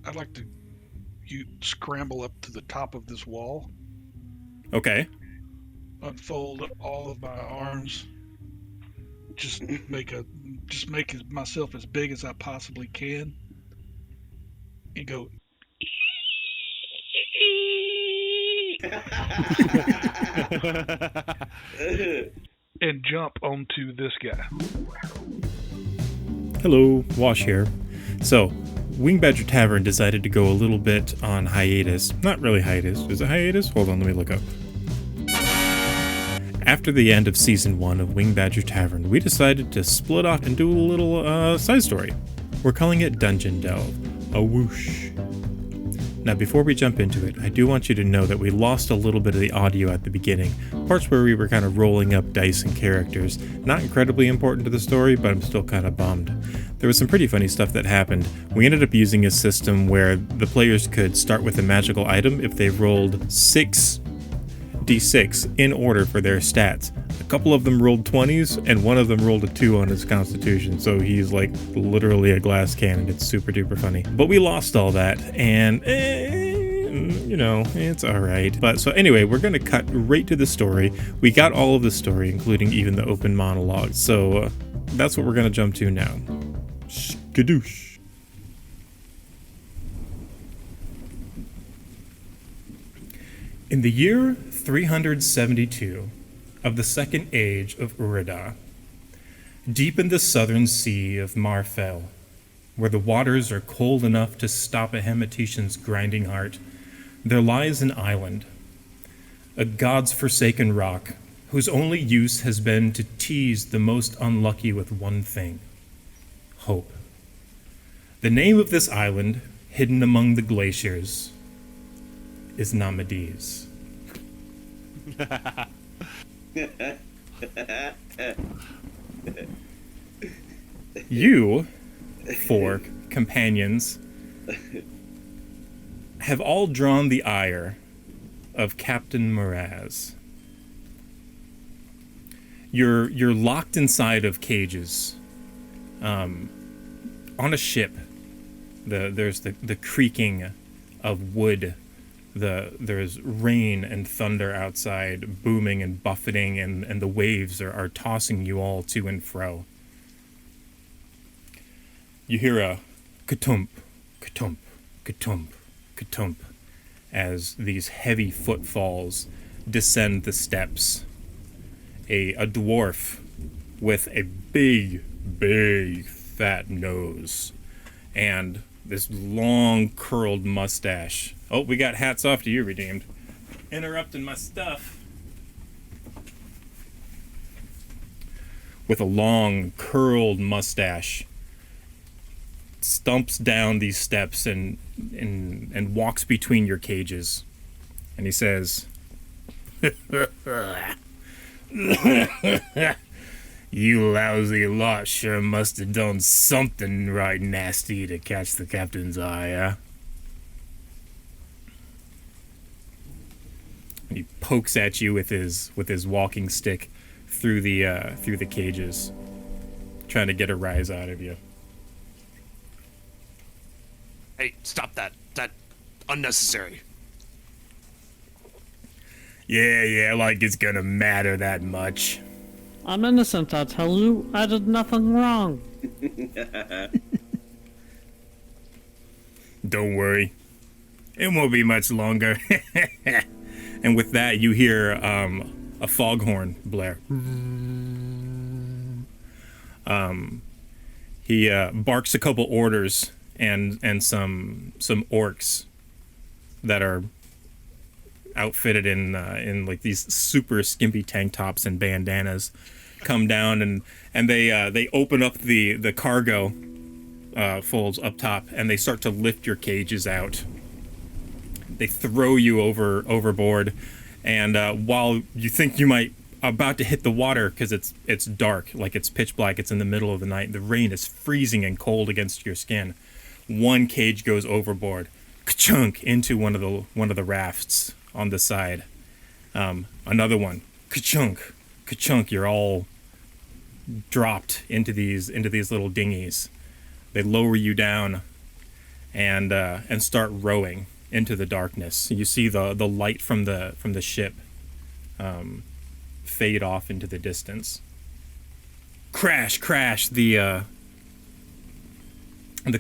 I'd like to you scramble up to the top of this wall, Okay. unfold all of my arms, just make myself as big as I possibly can, and go and jump onto this guy. Hello, Wash here. So, Wing Badger Tavern decided to go a little bit on hiatus. Not really hiatus. Is it hiatus? Hold on, let me look up. After the end of Season 1 of Wing Badger Tavern, we decided to split off and do a little side story. We're calling it Dungeon Delve. A whoosh. Now, before we jump into it, I do want you to know that we lost a little bit of the audio at the beginning, parts where we were kind of rolling up dice and characters. Not incredibly important to the story, but I'm still kind of bummed. There was some pretty funny stuff that happened. We ended up using a system where the players could start with a magical item if they rolled 6d6 in order for their stats. A couple of them rolled 20s, and one of them rolled a 2 on his constitution, so he's like literally a glass cannon. It's super duper funny. But we lost all that, and it's alright. But so anyway, we're going to cut right to the story. We got all of the story, including even the open monologue, so that's what we're going to jump to now. Skadoosh. In the year 372 of the second age of Uredah, deep in the southern sea of Marfell, where the waters are cold enough to stop a Hematician's grinding heart, there lies an island, a god's forsaken rock, whose only use has been to tease the most unlucky with one thing: hope. The name of this island, hidden among the glaciers, is Na'me Diz. You, four companions, have all drawn the ire of Captain Mraz. You're locked inside of cages, on a ship. There's the creaking of wood. There's rain and thunder outside, booming and buffeting, and the waves are tossing you all to and fro. You hear a katump, katump, katump, katump, as these heavy footfalls descend the steps. A dwarf with a big, fat nose and this long, curled mustache. Oh, we got hats off to you, Redeemed. Interrupting my stuff. With a long, curled mustache, stumps down these steps and walks between your cages. And he says, "You lousy lot sure must have done something right nasty to catch the captain's eye, huh?" He pokes at you with his walking stick through the cages, trying to get a rise out of you. Hey, stop that. That unnecessary. Yeah, like it's gonna matter that much. I'm innocent, I tell you. I did nothing wrong. Don't worry. It won't be much longer. And with that, you hear a foghorn blare. He barks a couple orders, and some orcs that are outfitted in like these super skimpy tank tops and bandanas come down, and they open up the cargo folds up top, and they start to lift your cages out. They throw you overboard, and while you think you might about to hit the water, because it's dark, like it's pitch black, it's in the middle of the night, the rain is freezing and cold against your skin, one cage goes overboard, ka-chunk, into one of the rafts on the side. Another one, ka-chunk, ka-chunk. You're all dropped into these little dinghies. They lower you down, and start rowing into the darkness. You see the light from the ship fade off into the distance. Crash, crash! The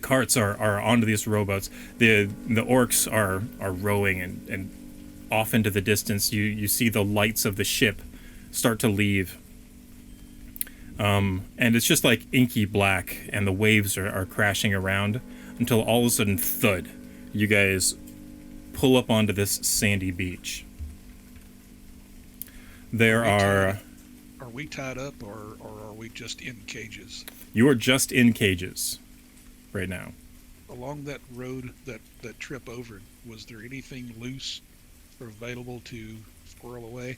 carts are onto these rowboats. The orcs are rowing and off into the distance. You see the lights of the ship start to leave. And it's just like inky black, and the waves are crashing around until all of a sudden, thud, you guys pull up onto this sandy beach. Are we tied up, or are we just in cages? You are just in cages right now. Along that road, that trip over, was there anything loose or available to squirrel away?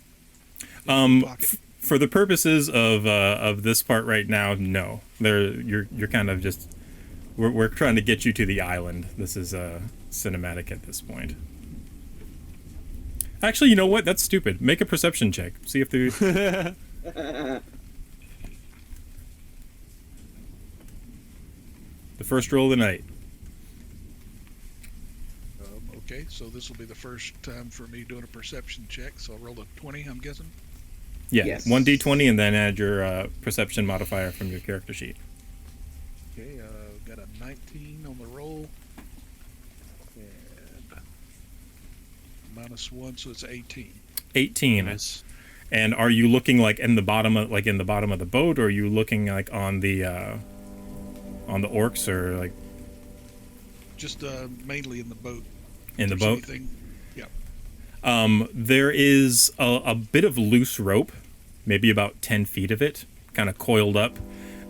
For the purposes of this part right now, no. You're kind of just we're trying to get you to the island. This is cinematic at this point. Actually, you know what? That's stupid. Make a perception check. See if there. The first roll of the night. Okay, so this will be the first time for me doing a perception check. So I'll roll a 20, I'm guessing. Yeah, Yes. 1d20 and then add your perception modifier from your character sheet. Okay, got a 19 on the roll. And -1, so it's 18. 18. Nice. And are you looking like in the bottom of the boat, or are you looking like on the orcs, or like Just mainly in the boat. in the If there's boat? anything- Yeah. There is a bit of loose rope, maybe about 10 feet of it, kind of coiled up.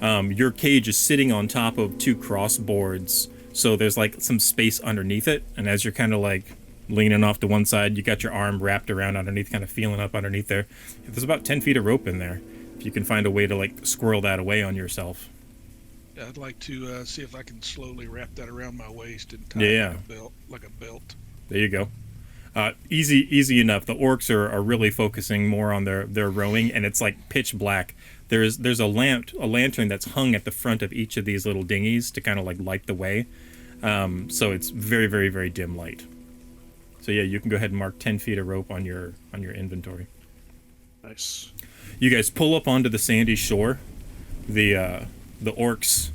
Your cage is sitting on top of two crossboards, so there's like some space underneath it. And as you're kind of like leaning off to one side, you got your arm wrapped around underneath, kind of feeling up underneath there. There's about 10 feet of rope in there. If you can find a way to like squirrel that away on yourself. Yeah, I'd like to see if I can slowly wrap that around my waist and tie Yeah. it like a belt. There you go. Easy enough. The orcs are really focusing more on their rowing, and it's like pitch black. There's a lantern that's hung at the front of each of these little dinghies to kind of like light the way. So it's very, very, very dim light. So yeah, you can go ahead and mark 10 feet of rope on your inventory. Nice. You guys pull up onto the sandy shore. The orcs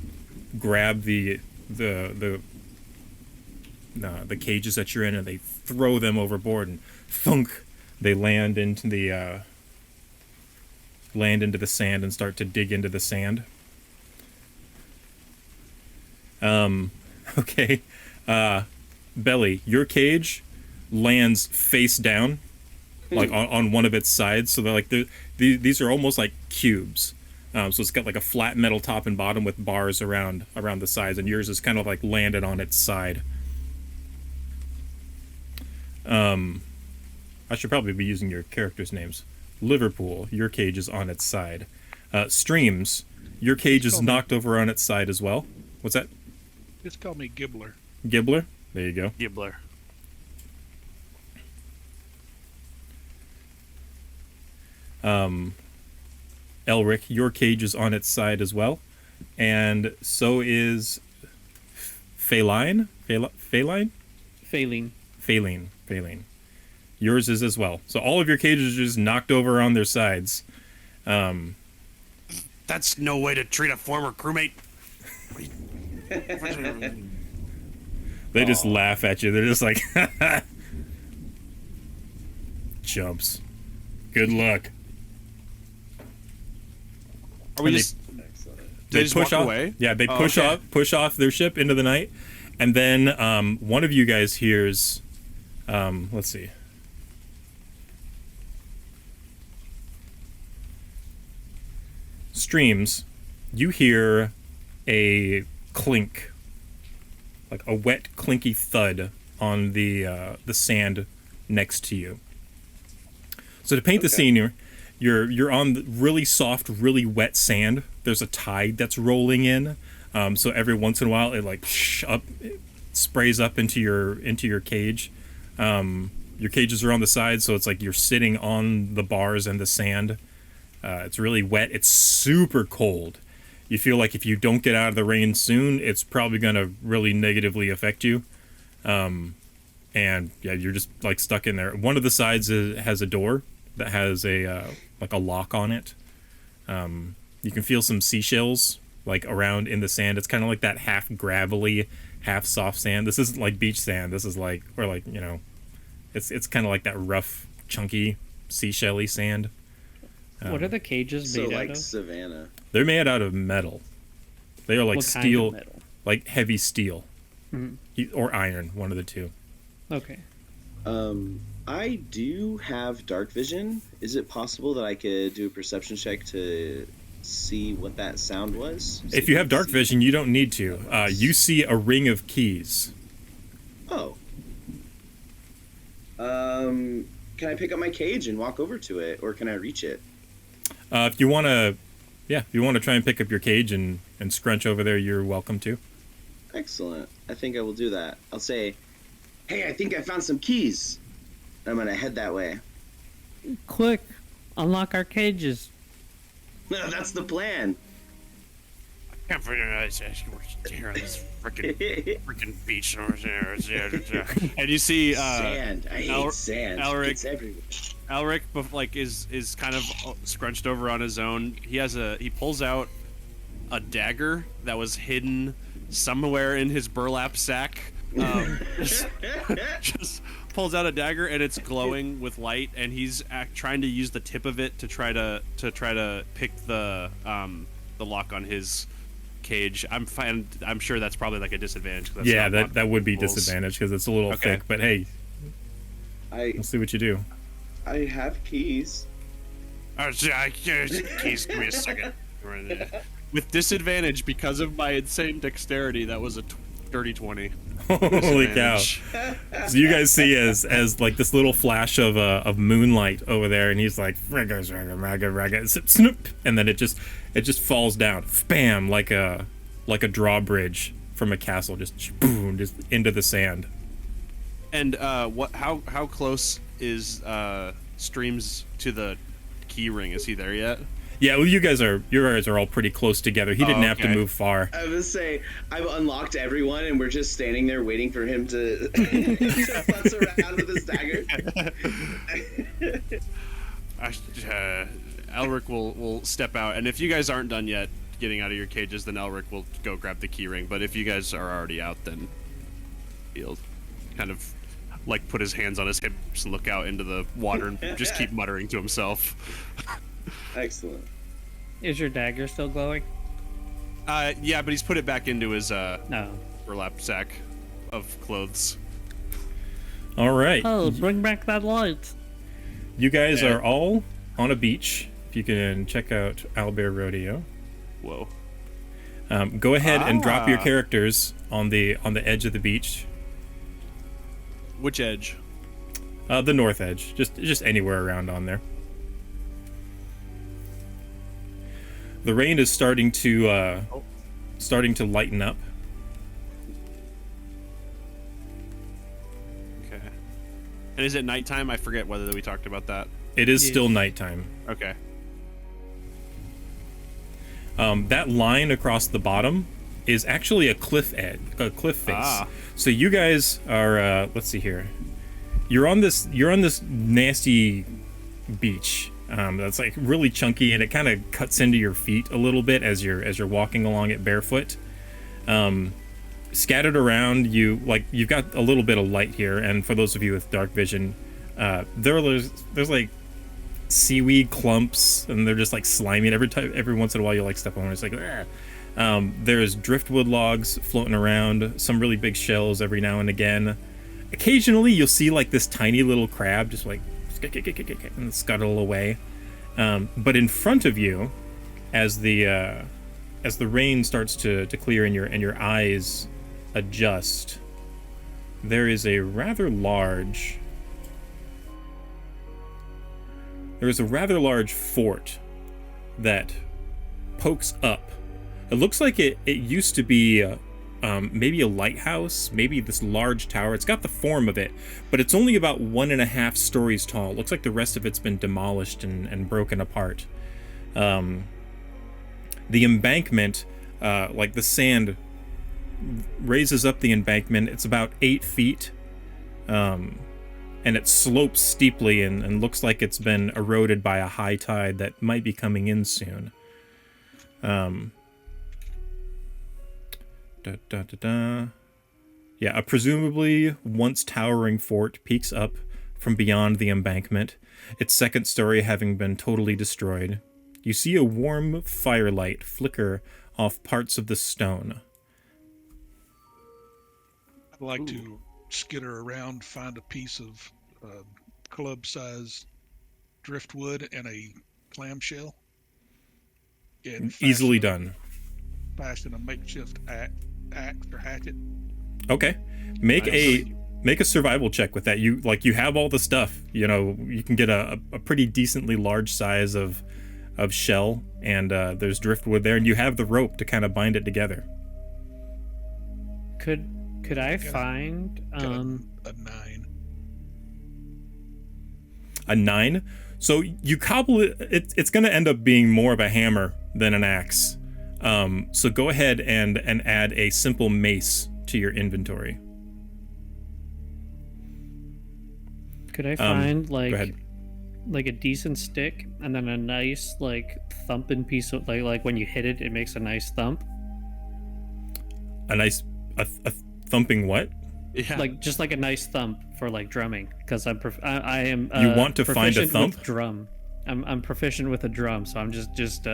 grab the cages that you're in, and they throw them overboard, and thunk, they land into the sand and start to dig into the sand. Okay. Belly, your cage lands face down, like on one of its sides. So they're like these are almost like cubes. So it's got like a flat metal top and bottom with bars around the sides, and yours is kind of like landed on its side. I should probably be using your characters' names. Liverpool, your cage is on its side. Streams, your cage is knocked over on its side as well. What's that? Just call me Gibbler. Gibbler? There you go. Gibbler. Elric, your cage is on its side as well. And so is Feline? Feline? Feline. Yours is as well. So all of your cages are just knocked over on their sides. That's no way to treat a former crewmate. They just laugh at you. They're just like, jumps. Good luck. Are we And just? Excellent. They just push walk off. away? Yeah, they Oh, push okay. off their ship into the night, and then one of you guys hears. Let's see. Streams, you hear a clink, like a wet, clinky thud on the sand next to you. So to paint the scene here, you're on the really soft, really wet sand. There's a tide that's rolling in, so every once in a while it it sprays up into your cage. Your cages are on the side, so it's like you're sitting on the bars and the sand. It's really wet. It's super cold. You feel like if you don't get out of the rain soon, it's probably going to really negatively affect you. And yeah, you're just like stuck in there. One of the sides has a door that has a like a lock on it. You can feel some seashells like around in the sand. It's kind of like that half gravelly, half soft sand. This isn't like beach sand. This is like, or like, you know, it's kind of like that rough, chunky, seashelly sand. What are the cages made out like of? Savannah. They're made out of metal. They are like What kind steel, of metal? like heavy steel, Mhm. or iron, one of the two. Okay. I do have dark vision. Is it possible that I could do a perception check to see what that sound was? If you have dark vision, you don't need to. You see a ring of keys. Oh. Can I pick up my cage and walk over to it, or can I reach it? If you want to try and pick up your cage and scrunch over there, you're welcome to. Excellent. I think I will do that. I'll say, hey, I think I found some keys. I'm going to head that way. Quick, unlock our cages. That's the plan. I can't figure out here on this freaking beach over there. And you see Sand. I hate sand. Elric- It's everywhere. Alric is kind of scrunched over on his own. He pulls out a dagger that was hidden somewhere in his burlap sack. Just pulls out a dagger and it's glowing with light, and he's trying to use the tip of it to try to pick the lock on his cage. I'm sure that's probably like a disadvantage. Yeah, that would be rules. disadvantage because it's a little Okay. thick. But hey, we'll see what you do. I have keys. Keys, give me a second. With disadvantage because of my insane dexterity, that was a dirty 20. Holy cow! So you guys see as like this little flash of moonlight over there, and he's like "Frigga, frigga, raga, raga," snoop, and then it just falls down, bam, like a drawbridge from a castle, just boom, just into the sand. And how close is Streams to the key ring? Is he there yet? Yeah, well, you guys are all pretty close together. He didn't have to move far. I was say I've unlocked everyone, and we're just standing there waiting for him to futz around with his dagger. Elric will step out, and if you guys aren't done yet getting out of your cages, then Elric will go grab the key ring. But if you guys are already out, then he'll kind of like put his hands on his hips and look out into the water and just keep muttering to himself. Excellent. Is your dagger still glowing? Yeah, but he's put it back into his No. burlap sack of clothes. All right, Oh, bring back that light. you guys are all on a beach. If you can check out Owlbear Rodeo. Whoa. Go ahead and drop your characters on the edge of the beach. Which edge? The north edge, just anywhere around on there. The rain is starting to lighten up. Okay. And is it nighttime? I forget whether we talked about that. It is still nighttime. Okay. That line across the bottom is actually a cliff face. Ah. So you guys are let's see here. You're on this nasty beach. That's like really chunky, and it kind of cuts into your feet a little bit as you're walking along it barefoot. Scattered around you've got a little bit of light here, and for those of you with dark vision, there's like seaweed clumps, and they're just like slimy. And every once in a while you like step on it, it's like there's driftwood logs floating around, some really big shells every now and again. Occasionally you'll see like this tiny little crab just like and scuttle away. But in front of you, as the rain starts to clear and your eyes adjust, there is a rather large fort that pokes up. It looks like it used to be maybe a lighthouse, maybe this large tower. It's got the form of it, but it's only about 1.5 stories tall. It looks like the rest of it's been demolished and broken apart. The embankment, like the sand, raises up the embankment. It's about 8 feet, and it slopes steeply and looks like it's been eroded by a high tide that might be coming in soon. Yeah, a presumably once towering fort peeks up from beyond the embankment, its second story having been totally destroyed. You see a warm firelight flicker off parts of the stone. I'd like to skitter around, find a piece of club-size driftwood and a clamshell. And Easily done. Fashion a makeshift axe or hatchet. Okay, make a survival check with that. You have all the stuff. You can get a pretty decently large size of shell, and there's driftwood there, and you have the rope to kind of bind it together. Could I find a 9? A 9? So you cobble it. It's going to end up being more of a hammer than an axe. So go ahead and add a simple mace to your inventory. Could I find go ahead. like a decent stick and then a nice like thumping piece of like when you hit it, it makes a nice thump. A nice a thumping what? Yeah. Like just like a nice thump for like drumming, because I am. You want to find a proficient thump? with drum. I'm proficient with a drum, so I'm just.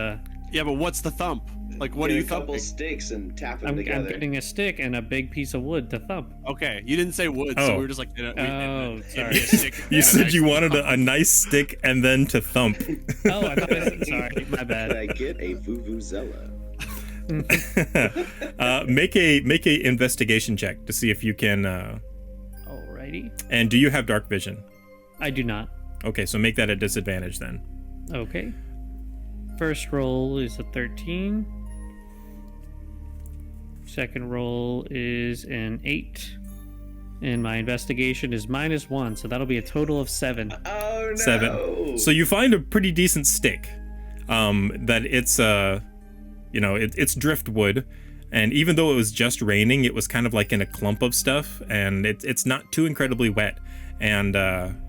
Yeah, but what's the thump? Like, what are you a couple thumping? sticks and tap them I'm together. getting a stick and a big piece of wood to thump. Okay, you didn't say wood, so Oh. we were just like, Sorry. You said you wanted a nice stick and then to thump. Oh, I thought sorry, my Can bad. I get a vuvuzela? Make a investigation check to see if you can. Alrighty. And do you have dark vision? I do not. Okay, so make that a disadvantage then. Okay. First roll is a 13. Second roll is an 8. And my investigation is -1, so that'll be a total of 7. Oh no! 7. So you find a pretty decent stick. That it's it's driftwood, and even though it was just raining, it was kind of like in a clump of stuff, and it's not too incredibly wet, and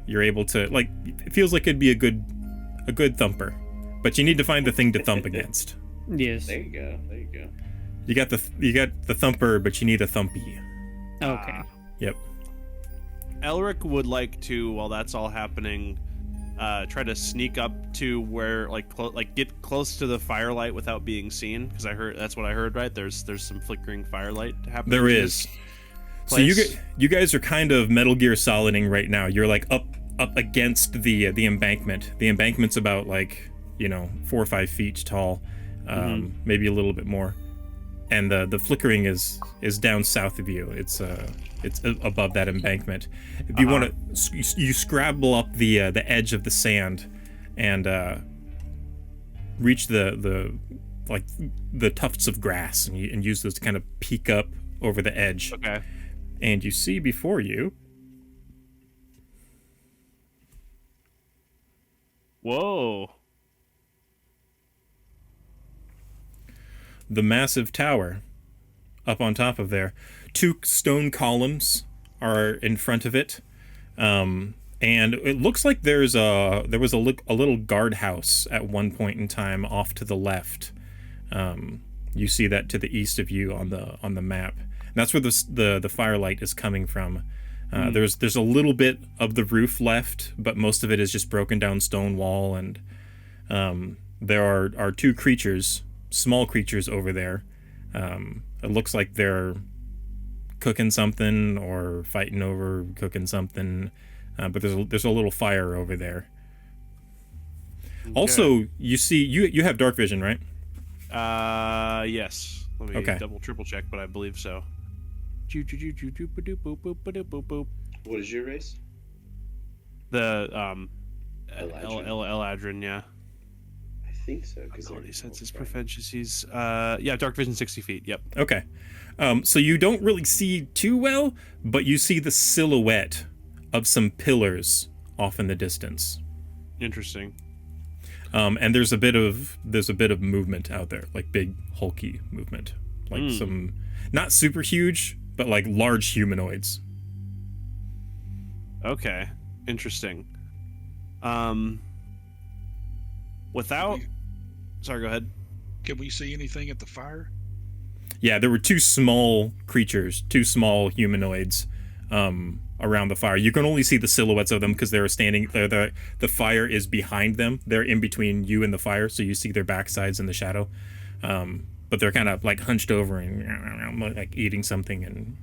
you're able to it feels like it'd be a good thumper, but you need to find the thing to thump against. Yes. There you go. There you go. You got the thumper, but you need a thumpy. Okay. Yep. Elric would like to, while that's all happening, try to sneak up to where, get close to the firelight without being seen, because that's what I heard. Right? There's some flickering firelight happening. There is. So you guys are kind of Metal Gear Soliding right now. You're like up against the embankment. The embankment's about 4 or 5 feet tall, maybe a little bit more, and the flickering is down south of you. It's above that embankment. If you want to, you scrabble up the edge of the sand, and reach the tufts of grass, and use those to kind of peek up over the edge. Okay. And you see before you. Whoa. The massive tower up on top of there. 2 stone columns are in front of it, and it looks like there was a little guardhouse at one point in time off to the left. You see that to the east of you on the map. And that's where the firelight is coming from. There's a little bit of the roof left, but most of it is just broken down stone wall, and there are 2 creatures, small creatures over there. It looks like they're cooking something or fighting over cooking something, but there's a little fire over there. Okay. Also, you see you have dark vision, right? Yes. Let me double triple check, but I believe so. What is your race? The Eladrin. Eladrin, yeah. I think so. Ability senses, proficiencies. Dark vision 60 feet. Yep. Okay. So you don't really see too well, but you see the silhouette of some pillars off in the distance. Interesting. And there's a bit of movement out there, like big hulky movement, like some not super huge, but like large humanoids. Okay, interesting. Without, sorry, go ahead. Can we see anything at the fire? Yeah, there were two small creatures, two small humanoids, around the fire. You can only see the silhouettes of them because they're standing. The fire is behind them. They're in between you and the fire, so you see their backsides in the shadow. But they're kind of like hunched over and like eating something. And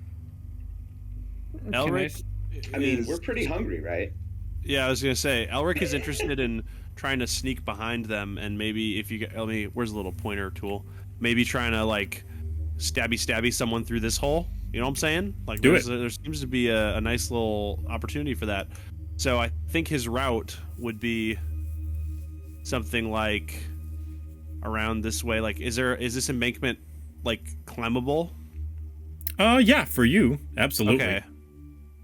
Elric, I mean, we're pretty hungry, right? yeah, I was gonna say Elric is interested in trying to sneak behind them, and maybe if you get, where's the little pointer tool? Maybe trying to like stabby someone through this hole. You know what I'm saying? Like, Do it. there seems to be a nice little opportunity for that. So I think his route would be something like around this way. Like, is this embankment like climbable? Yeah, for you, absolutely. Okay.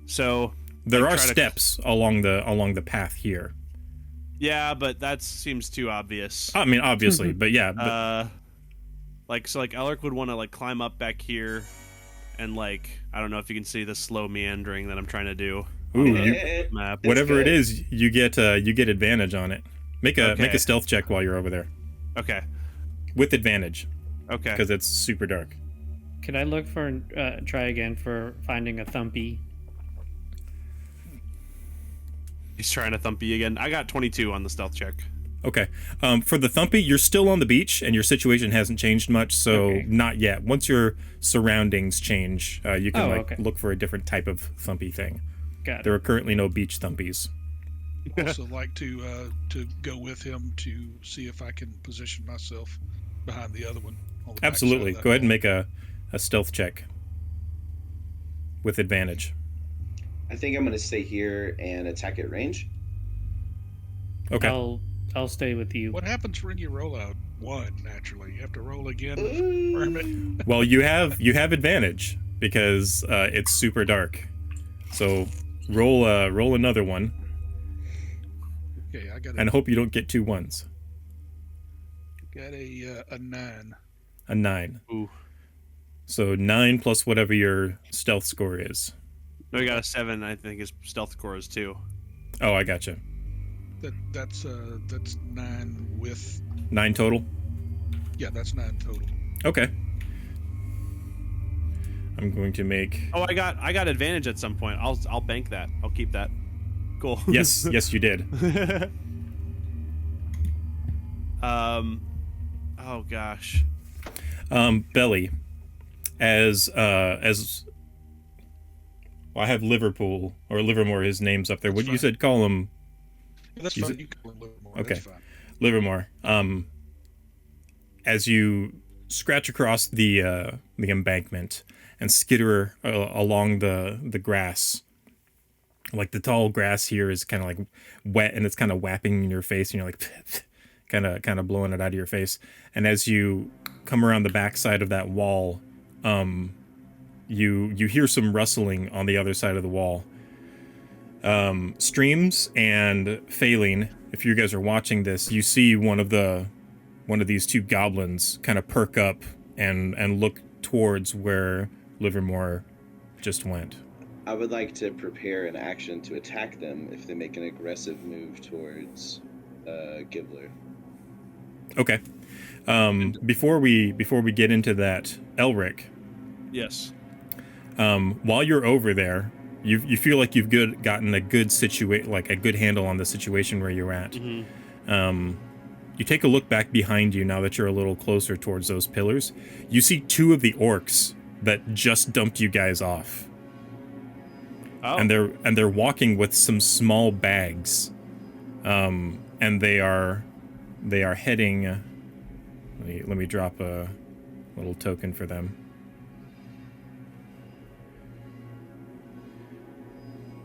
So There like, are try to- steps along the path here. Yeah, but that seems too obvious. I mean, obviously, but yeah. But, Like Elric would want to like climb up back here, and like I don't know if you can see the slow meandering that I'm trying to do. ooh, on the you, map. whatever it good. is, you get advantage on it. Make a stealth check while you're over there Okay. with advantage Okay. because it's super dark. Could I look for try again for finding a thumpy? He's trying to thump you again. I got 22 on the stealth check. Okay. For the thumpy, you're still on the beach and your situation hasn't changed much, so Okay. not yet. Once your surroundings change, you can Oh, okay. look for a different type of thumpy thing. Got There it. are currently no beach thumpies. Also like to go with him to see if I can position myself behind the other one. On the backside Absolutely. of that Go ahead and wall. make a stealth check with advantage. I think I'm gonna stay here and attack at range. Okay. I'll stay with you. What happens when you roll out one? Naturally, you have to roll again. Ooh. Hermit. Well, you have advantage because it's super dark. So roll another one Okay, I got and hope you don't get 2 1s. a 9. A 9. Ooh. So 9 plus whatever your stealth score is. No, he got a 7. I think his stealth score is 2. Oh, I gotcha. That's 9 with 9 total. yeah, that's 9 total. Okay. I'm going to make. Oh, I got advantage at some point. I'll bank that. I'll keep that. Cool. Yes, yes, you did. Oh gosh. Belly, as well, I have Liverpool or Livermore. His name's up there. What That's you fine. said? Call him That's Use fine. it- You can call it a little more. Okay. That's fine. Livermore. As you scratch across the embankment and skitter along the grass, like the tall grass here is kind of like wet and it's kind of whapping in your face, and you're like kind of blowing it out of your face. And as you come around the backside of that wall, you hear some rustling on the other side of the wall. Streams and Phaline, if you guys are watching this, you see one of these two goblins kind of perk up and look towards where Livermore just went. I would like to prepare an action to attack them if they make an aggressive move towards Gibbler. Okay. Before we get into that, Elric, Yes. while you're over there, you feel like you've gotten a good a good handle on the situation where you're at. Mm-hmm. You take a look back behind you now that you're a little closer towards those pillars. You see 2 of the orcs that just dumped you guys off, Oh. and they're walking with some small bags, and they are heading. Let me drop a little token for them.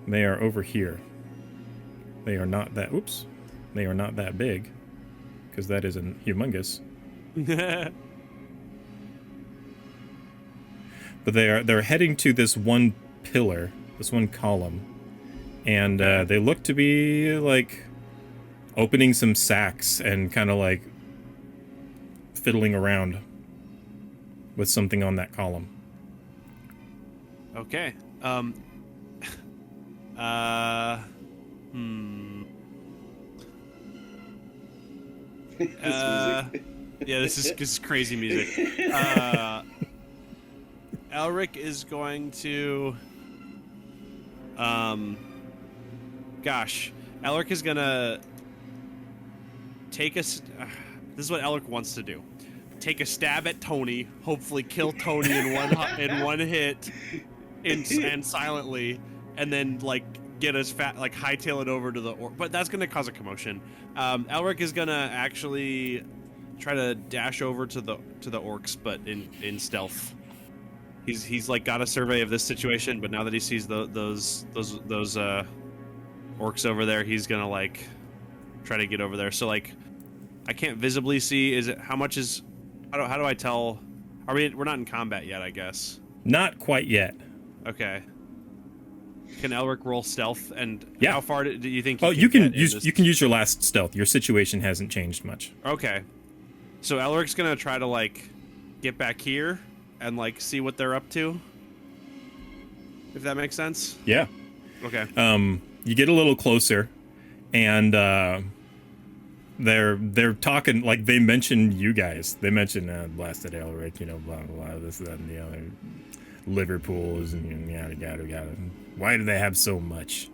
They are over here. They are not that. Oops. They are not that big, because that isn't humongous. But they're heading to this one pillar, this one column, and they look to be like opening some sacks and kind of like fiddling around with something on that column. Okay. Yeah, this is crazy music. Elric is going to Elric is gonna take us. This is what Elric wants to do: take a stab at Tony, hopefully kill Tony in one hit, and silently, and then like get us hightail it over to the but that's gonna cause a commotion. Elric is gonna actually try to dash over to the orcs, but in stealth. He's like got a survey of this situation, but now that he sees those orcs over there, he's gonna like try to get over there. So like, I can't visibly see. How do I tell? We're not in combat yet, I guess. Not quite yet. Okay. Can Elric roll stealth? And yeah. How far do you think? You can use your last stealth. Your situation hasn't changed much. Okay. So Elric's gonna try to like get back here and like see what they're up to. If that makes sense. Yeah. Okay. You get a little closer, and they're talking, like they mention you guys. They mention blasted Elric, blah blah blah, this, that, and the other. Liverpools and yada yada yada. Why do they have so much?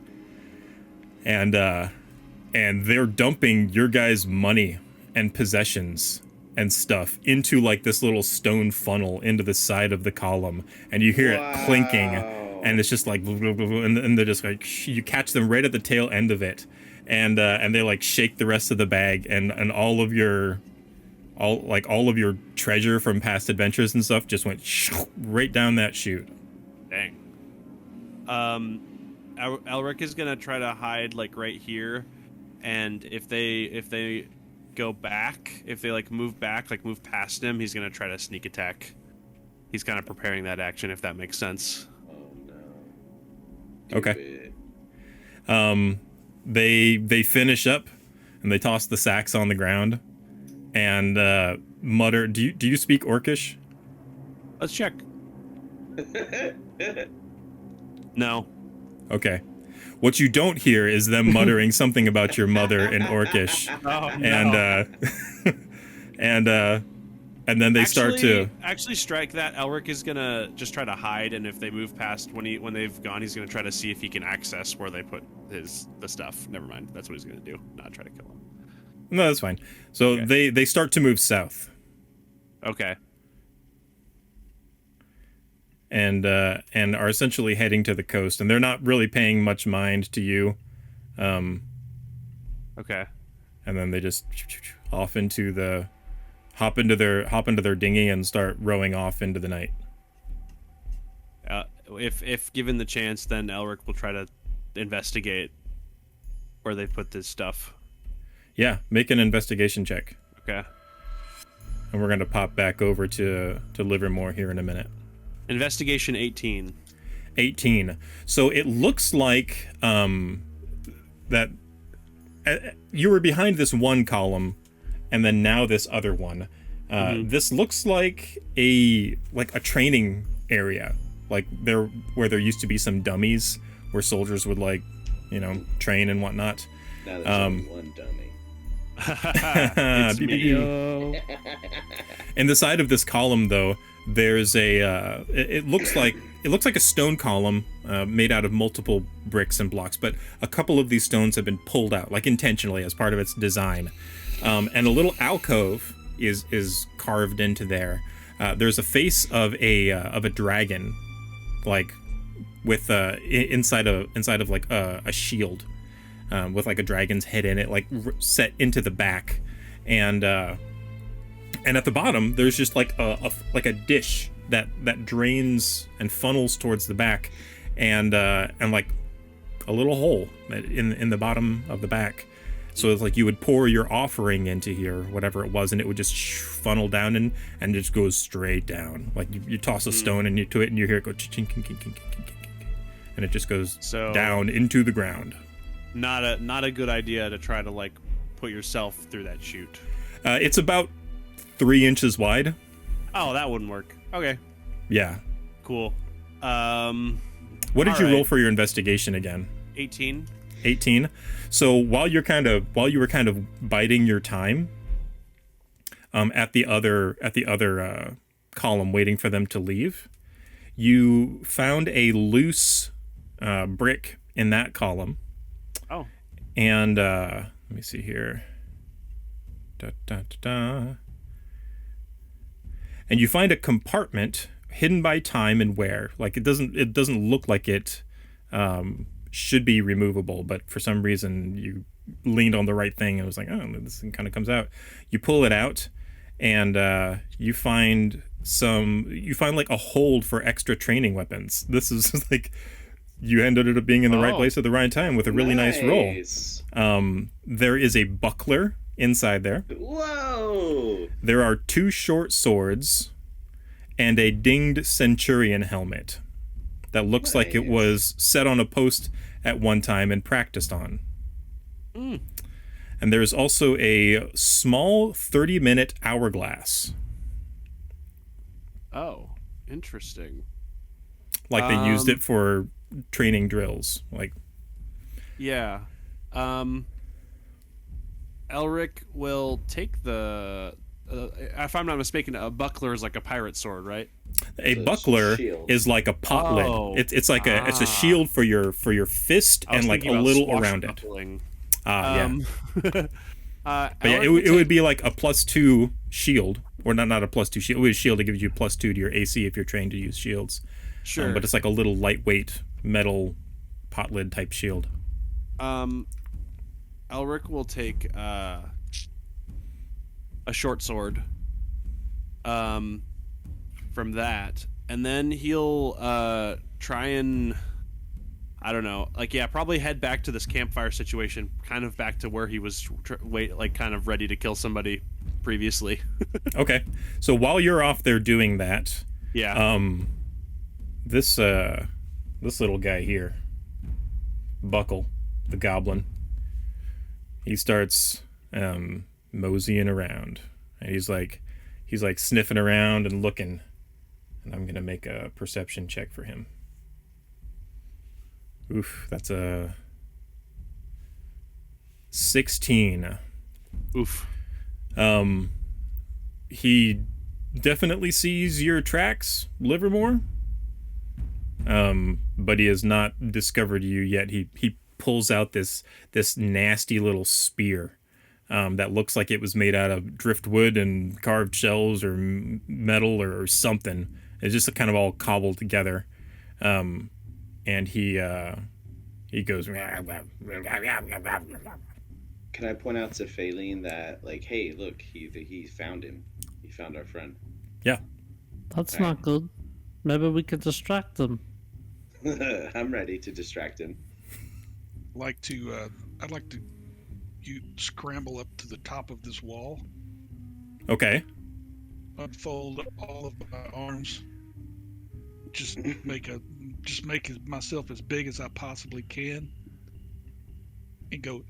And they're dumping your guys' money and possessions and stuff into like this little stone funnel into the side of the column, and you hear it clinking, and it's just like, and they're just like, you catch them right at the tail end of it, and they like shake the rest of the bag, and all of your treasure from past adventures and stuff just went right down that chute. Dang. Elric is gonna try to hide like right here, and if they go back, if they like move back, like move past him, he's gonna try to sneak attack. He's kind of preparing that action, if that makes sense. Oh no. Okay. They finish up, and they toss the sacks on the ground, and mutter. Do you speak Orcish? Let's check. No. Okay. What you don't hear is them muttering something about your mother in Orcish. Oh, no. And then they start to actually strike that. Elric is gonna just try to hide, and if they move past when they've gone, he's gonna try to see if he can access where they put the stuff. Never mind. That's what he's gonna do. Not try to kill him. No, that's fine. So okay. they start to move south. Okay. And are essentially heading to the coast, and they're not really paying much mind to you. Okay. And then they just hop into their dinghy and start rowing off into the night. If given the chance, then Elric will try to investigate where they put this stuff. Yeah, make an investigation check. Okay. And we're gonna pop back over to Livermore here in a minute. Investigation 18. 18. So it looks like that you were behind this one column, and then now this other one. This looks like a training area, like where there used to be some dummies where soldiers would train and whatnot. Now there's only one dummy. It's me. In the side of this column, though, there's a it looks like a stone column made out of multiple bricks and blocks, but a couple of these stones have been pulled out, like intentionally as part of its design, and a little alcove is carved into there. There's a face of a dragon, like with inside of like a shield, with like a dragon's head in it, like set into the back, and at the bottom there's just like a dish that drains and funnels towards the back, and like a little hole in the bottom of the back. So it's like you would pour your offering into here, whatever it was, and it would just funnel down and just goes straight down. Like you toss a stone into it, and you hear it go chink, and it just goes down into the ground. Not a good idea to try to like put yourself through that chute? It's about 3 inches wide. Oh, that wouldn't work. Okay, Yeah. cool. What did all you roll right. for your investigation again? 18. 18. So while you were kind of biding your time, at the other column, waiting for them to leave, you found a loose brick in that column. Oh. And let me see here. Da, da, da, da. And you find a compartment hidden by time and wear. Like it doesn't look like it should be removable, but for some reason you leaned on the right thing and was like, oh, this thing kind of comes out. You pull it out, and you find like a hold for extra training weapons. This is like you ended up being in the right place at the right time with a really nice roll. There is a buckler inside there. Whoa! There are 2 short swords and a dinged centurion helmet that looks like it was set on a post at one time and practiced on. And there's also a small 30-minute hourglass. Oh, interesting. Like they used it for training drills. Like, Yeah. Elric will take the. If I'm not mistaken, a buckler is like a pirate sword, right? a So buckler shield. is like a pot Oh. lid. It's like it's a shield for your fist I was and like a thinking about little around it. swashbuckling. Yeah. But But yeah, it would be like a +2 shield, or not a +2 shield. It would shield to give you +2 to your AC if you're trained to use shields. Sure. But it's like a little lightweight metal pot lid type shield. Elric will take a short sword from that, and then he'll try and probably head back to this campfire situation, kind of back to where he was kind of ready to kill somebody previously. Okay, so while you're off there doing that, Yeah. this little guy here, Buckle, the goblin, he starts moseying around, and he's like sniffing around and looking, and I'm gonna make a perception check for him. Oof, that's a 16. Oof. He definitely sees your tracks, Livermore. But he has not discovered you yet. He pulls out this nasty little spear that looks like it was made out of driftwood and carved shells or metal or something. It's just kind of all cobbled together. And he goes. Can I point out to Faline that, like, hey, look, he found him. He found our friend. Yeah. That's Right. not good. Maybe we could distract them. I'm ready to distract him. I'd like to you scramble up to the top of this wall, Okay. unfold all of my arms, just make myself as big as I possibly can, and go.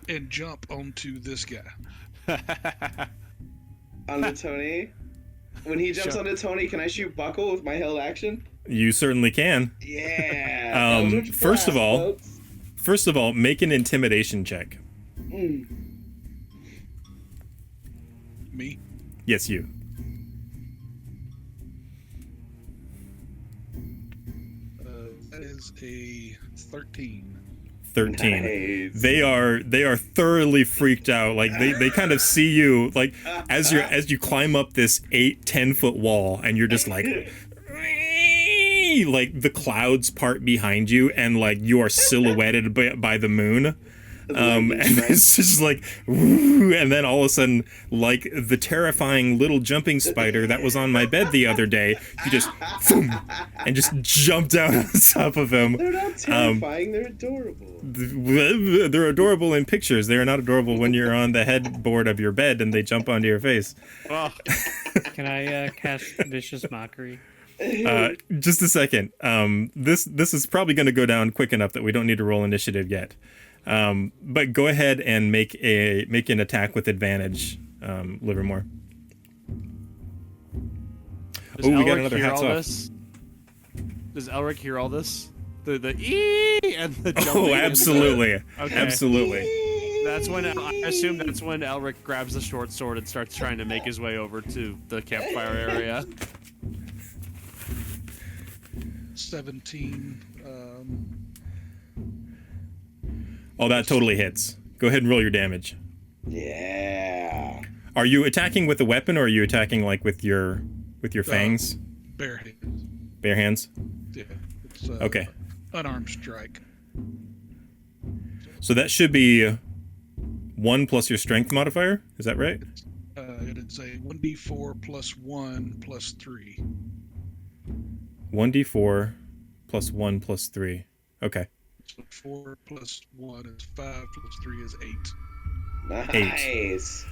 And jump onto this guy. Onto Tony. When he jumps Sure. onto Tony, can I shoot Buckle with my held action? You certainly can. Yeah. Eldritch First of Blast, all- folks. First of all, make an intimidation check. Me. Yes, you. That is a 13. 13. Nice. They are thoroughly freaked out. Like they kind of see you like as you climb up this 8-10 foot wall, and you're just like the clouds part behind you, and like you are silhouetted by the moon. And it's just like, and then all of a sudden, like the terrifying little jumping spider that was on my bed the other day, you just, and just jumped down on top of him. They're not terrifying, they're adorable. They're adorable in pictures. They are not adorable when you're on the headboard of your bed and they jump onto your face. Oh, Can I cast Vicious Mockery? Just a second. This is probably going to go down quick enough that we don't need to roll initiative yet. But go ahead and make an attack with advantage, Livermore. Does Oh, we got Elric another hear hats all off. this? Does Elric hear all this? The ee and the jumping. Oh, and absolutely, Okay. absolutely. That's when I assume that's when Elric grabs the short sword and starts trying to make his way over to the campfire area. 17. Oh, that totally hits. Go ahead and roll your damage. Yeah. Are you attacking with a weapon, or are you attacking like with your fangs, Bare hands. bare hands? Yeah. It's, Okay. Unarmed strike. So that should be 1 plus your strength modifier. Is that right? It's a 1d4 plus 1 plus 3. 1d4 plus 1 plus 3. Okay. So 4 plus 1 is 5 plus 3 is 8. Nice.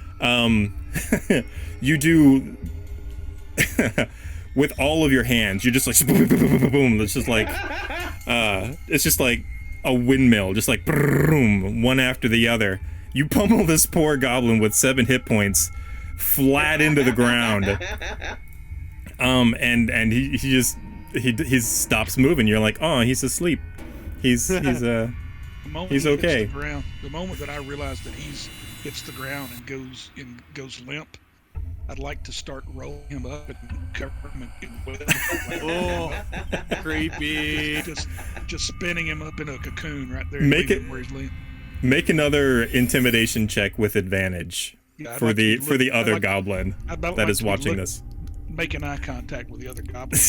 You do with all of your hands. You're just like boom, boom, boom, boom, boom. It's just like it's just like a windmill, just like boom, one after the other. You pummel this poor goblin with 7 hit points flat into the ground. And he stops moving. You're like, oh, he's asleep. He's The moment He's he hits okay. the ground, the moment that I realize that hits the ground and goes limp, I'd like to start rolling him up and cover him in web. Oh, creepy. Just spinning him up in a cocoon right there. Make leaving it- him where he's laying. make another intimidation check with advantage Yeah, I'd for like the to for the look- I'd other like- goblin I'd that like is to watching look- this. Making eye contact with the other goblin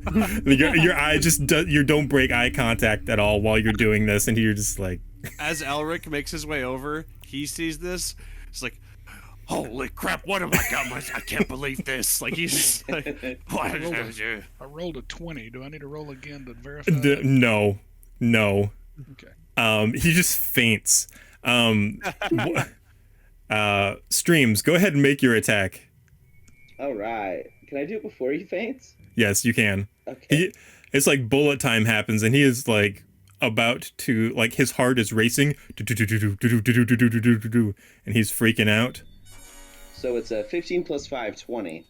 while I do it. Your eye just you don't break eye contact at all while you're doing this, and you're just like, As Elric makes his way over, he sees this. He's like, "Holy crap! What have I got? I can't believe this!" Like he's just like, "What?" I rolled a 20. Do I need to roll again to verify? no. Okay. He just faints. Streams, go ahead and make your attack. All right. Can I do it before he faints? Yes, you can. Okay. It's like bullet time happens, and he is like about to, like, his heart is racing, and he's freaking out. So it's a 15 plus 5, 20.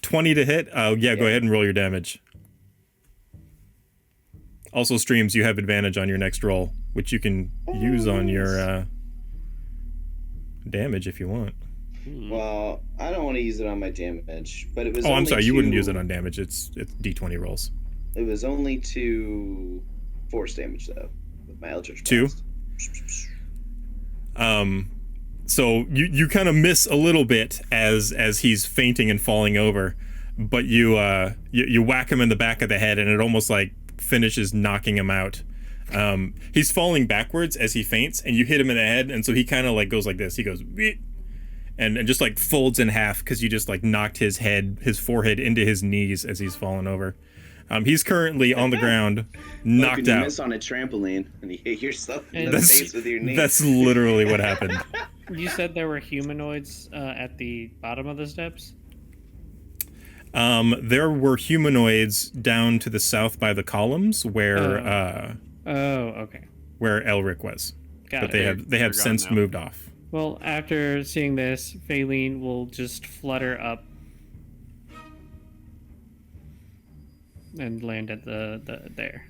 20 to hit. Oh yeah, go Yeah. ahead and roll your damage. Also, Streams, you have advantage on your next roll, which you can use on your damage if you want. Well, I don't want to use it on my damage, but it was. Oh, I'm only sorry, you wouldn't two- use it on damage. It's D20 rolls. It was only 2 force damage though, with my Eldritch Two? Blast. So you kind of miss a little bit as he's fainting and falling over, but you whack him in the back of the head, and it almost like finishes knocking him out. He's falling backwards as he faints, and you hit him in the head, and so he kind of like goes like this. He goes "Beep," and just like folds in half because you just like knocked his forehead into his knees as he's falling over. He's currently on the ground, Like when knocked you out. miss on a trampoline and you hit yourself in the That's face with your knee. that's literally what happened. You said there were humanoids at the bottom of the steps? There were humanoids down to the south by the columns where Oh, okay. where Elric was, Got but it. they have They're since gone now. moved off. Well, after seeing this, Faylene will just flutter up and land at the there.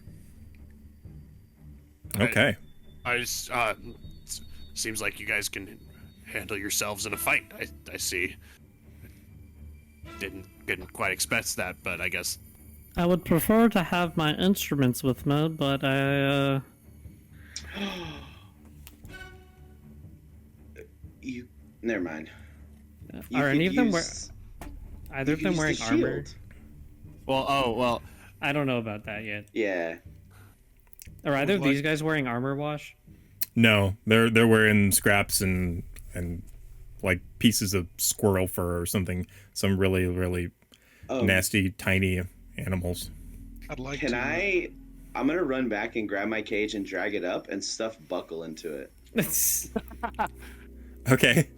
Okay. Seems like you guys can handle yourselves in a fight. I see. Didn't quite expect that, but I guess I would prefer to have my instruments with me, but You. Never mind. You are could any of them use- either you of could them use wearing the armor? shield. well. I don't know about that yet. Yeah. Are either of Like- these guys wearing armor wash? No, they're wearing scraps and like pieces of squirrel fur or something. Some really really Oh, nasty tiny animals. I'd like Can to. I'm gonna run back and grab my cage and drag it up and stuff buckle into it. Okay.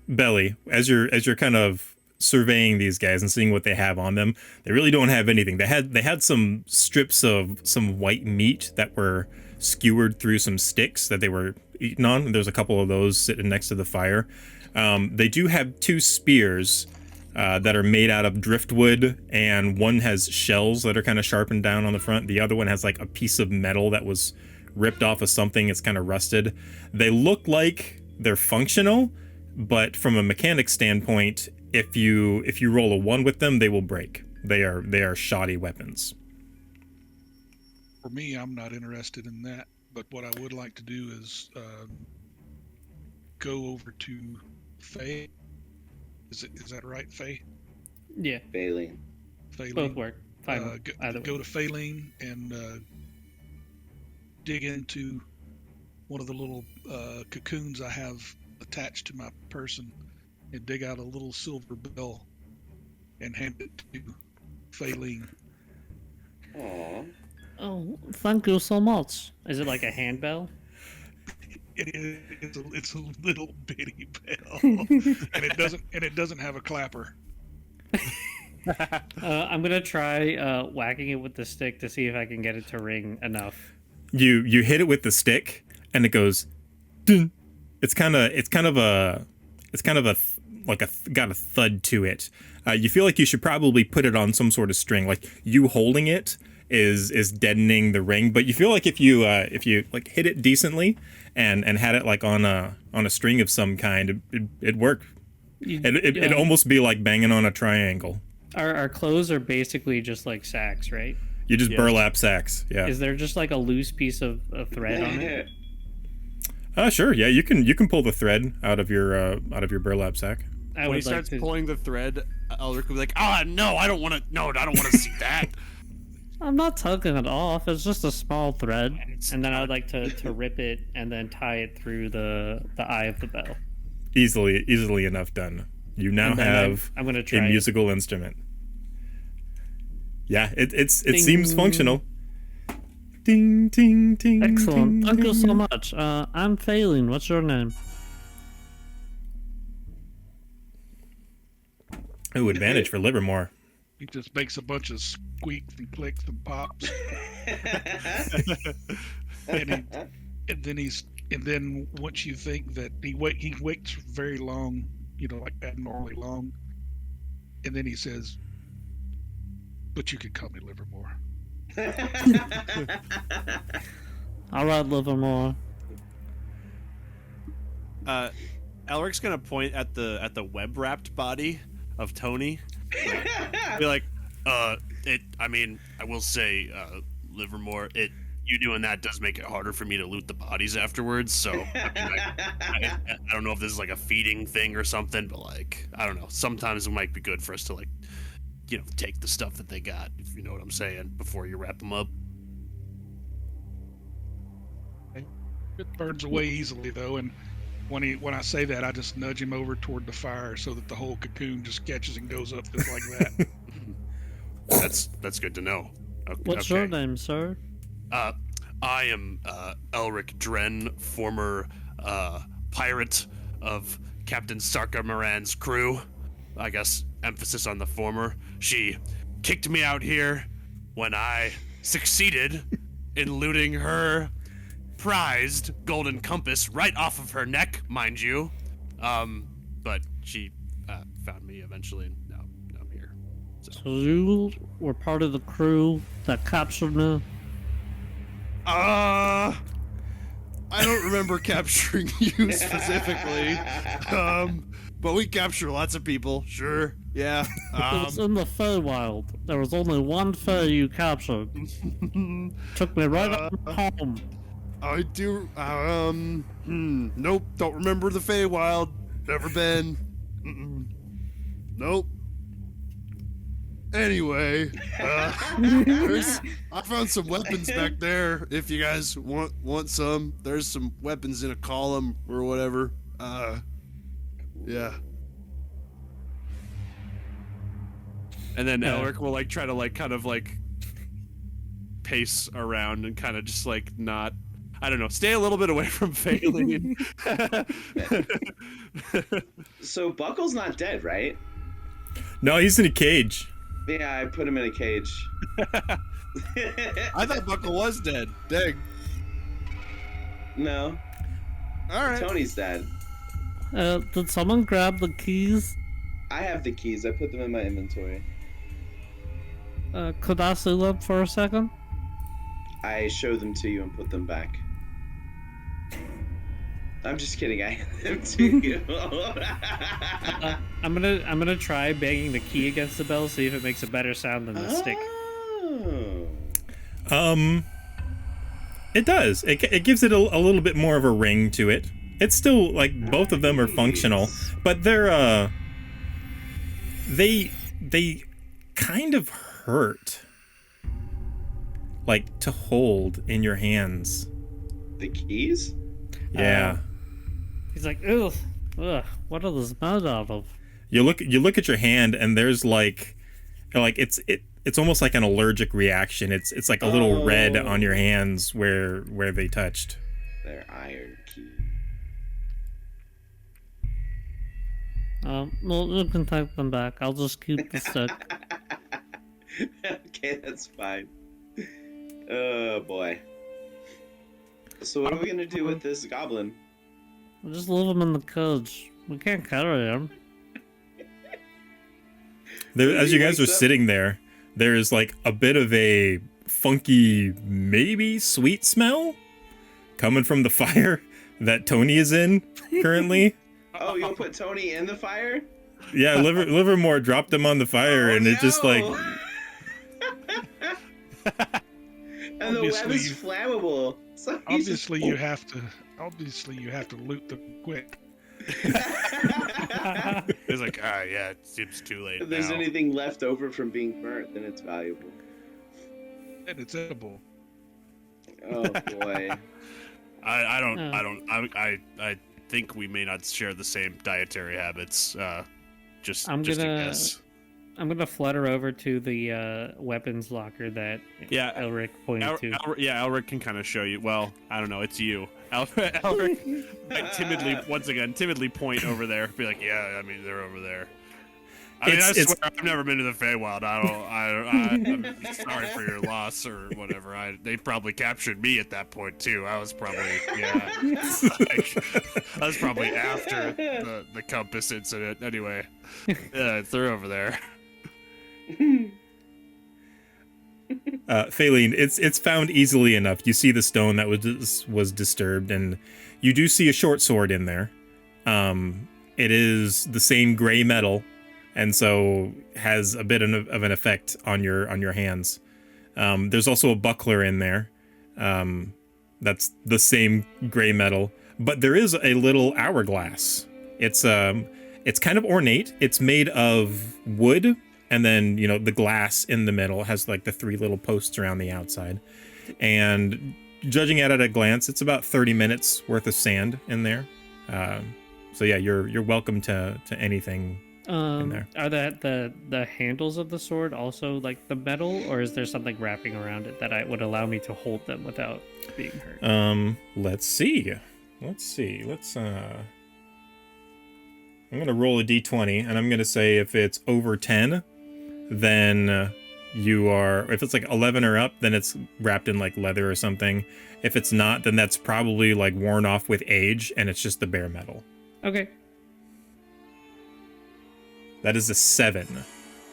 Belly, as you're kind of surveying these guys and seeing what they have on them. They really don't have anything. They had some strips of some white meat that were skewered through some sticks that they were eating on. There's a couple of those sitting next to the fire. They do have 2 spears that are made out of driftwood, and one has shells that are kind of sharpened down on the front. The other one has like a piece of metal that was ripped off of something. It's kind of rusted. They look like they're functional, but from a mechanic standpoint, if you roll a 1 with them, they will break. They are shoddy weapons. For me, I'm not interested in that. But what I would like to do is go over to Faye. Is that right, Faye? Yeah, Baleen. Faylene. both work. Fine. Either Go way. to Faylene and dig into one of the little cocoons I have attached to my person and dig out a little silver bell and hand it to Faylene. Aww. Oh, thank you so much. Is it like a handbell? It's a little bitty bell, and it doesn't have a clapper. I'm gonna try whacking it with the stick to see if I can get it to ring enough. You hit it with the stick, and it goes, dun. It's kind of got a thud to it. You feel like you should probably put it on some sort of string. Like you holding it is deadening the ring, but you feel like if you like hit it decently and had it like on a string of some kind, it'd work. It'd almost be like banging on a triangle. Our clothes are basically just like sacks, right? You just burlap sacks. Yeah. Is there just like a loose piece of thread on it? Sure. Yeah, you can pull the thread out of your burlap sack. When he starts pulling the thread, Elric will be like, "Ah, no, I don't want to see that." I'm not tugging it off. It's just a small thread, and then I'd like to rip it and then tie it through the eye of the bell. Easily enough done. You now have I'm gonna a try musical instrument. Yeah, it Ding. seems functional. Ding ding ding. Excellent. Ding, Thank you ding. so much. I'm Phelan. What's your name? Ooh, advantage for Livermore. He just makes a bunch of squeaks and clicks and pops, and then once you think that he waits very long, like abnormally long, and then he says, "But you can call me Livermore." All right, Livermore. Elric's gonna point at the web wrapped body of Tony. Be like, I will say, Livermore, you doing that does make it harder for me to loot the bodies afterwards. So I don't know if this is like a feeding thing or something, but like I don't know. Sometimes it might be good for us to take the stuff that they got, if you know what I'm saying, before you wrap them up. It burns away easily though, and when I say that, I just nudge him over toward the fire so that the whole cocoon just catches and goes up just like that. That's good to know. Okay. What's your name, sir? I am Elric Dren, former pirate of Captain Sarka Moran's crew. I guess emphasis on the former. She kicked me out here when I succeeded in looting her prized golden compass right off of her neck, mind you. But she found me eventually, and now I'm here. So you were part of the crew that captured me? I don't remember capturing you specifically. But we capture lots of people, sure. Yeah. It was in the Feywild. There was only one Fey you captured. Took me right up home. I do. Nope. Don't remember the Feywild. Never been. Nope. Anyway, I found some weapons back there. If you guys want some, there's some weapons in a column or whatever. Yeah. And then Elric will try to kind of pace around and kind of just not. I don't know. Stay a little bit away from Phelan. So Buckle's not dead, right? No, he's in a cage. Yeah, I put him in a cage. I thought Buckle was dead. Dang. No, All right. Tony's dead. Did someone grab the keys? I have the keys. I put them in my inventory. Could I see them for a second? I show them to you and put them back. I'm just kidding. I hand them to you. I'm gonna try banging the key against the bell, see if it makes a better sound than the stick. Oh. It does. It gives it a little bit more of a ring to it. It's still like both of them are functional, but they're they kind of hurt, like to hold in your hands. The keys? Yeah. He's like, ugh, what are those made out of? You look at your hand and there's like it's almost like an allergic reaction. It's like a little red on your hands where they touched. They're iron keys. Well, you can take them back. I'll just keep the stick. Okay, that's fine. Oh boy. So what are we gonna do with this goblin? We'll just leave him in the cage. We can't carry him. As you guys are sitting there, there's like a bit of a funky, maybe sweet smell coming from the fire that Tony is in currently. Oh, you'll put Tony in the fire? Yeah, Livermore dropped him on the fire, and it just like. And the web is flammable. So Obviously, you have to loot the quick. He's like, yeah, it seems too late If there's now. anything left over from being burnt, then it's valuable. And it's edible. Oh boy. I think we may not share the same dietary habits. Just a guess. I'm gonna flutter over to the weapons locker that Elric pointed to. Elric can kind of show you. Well, I don't know. It's you. Elric might timidly point over there. Be like, yeah, I mean, they're over there. I swear, I've never been to the Feywild. I'm sorry for your loss or whatever. They probably captured me at that point too. I was probably I was probably after the compass incident. Anyway, yeah, they're over there. Phaline, it's found easily enough. You see the stone that was disturbed, and you do see a short sword in there. It is the same gray metal, and so has a bit of an effect on your hands. There's also a buckler in there. That's the same gray metal, but there is a little hourglass. It's kind of ornate. It's made of wood. And then, the glass in the middle has like the 3 little posts around the outside. And judging at it at a glance, it's about 30 minutes worth of sand in there. So yeah, you're welcome to anything in there. Are the handles of the sword also like the metal, or is there something wrapping around it that would allow me to hold them without being hurt? Let's see. I'm gonna roll a d20, and I'm gonna say if it's over 10, then if it's like 11 or up, then it's wrapped in like leather or something. If it's not, then that's probably like worn off with age, and it's just the bare metal. Okay. That is a 7,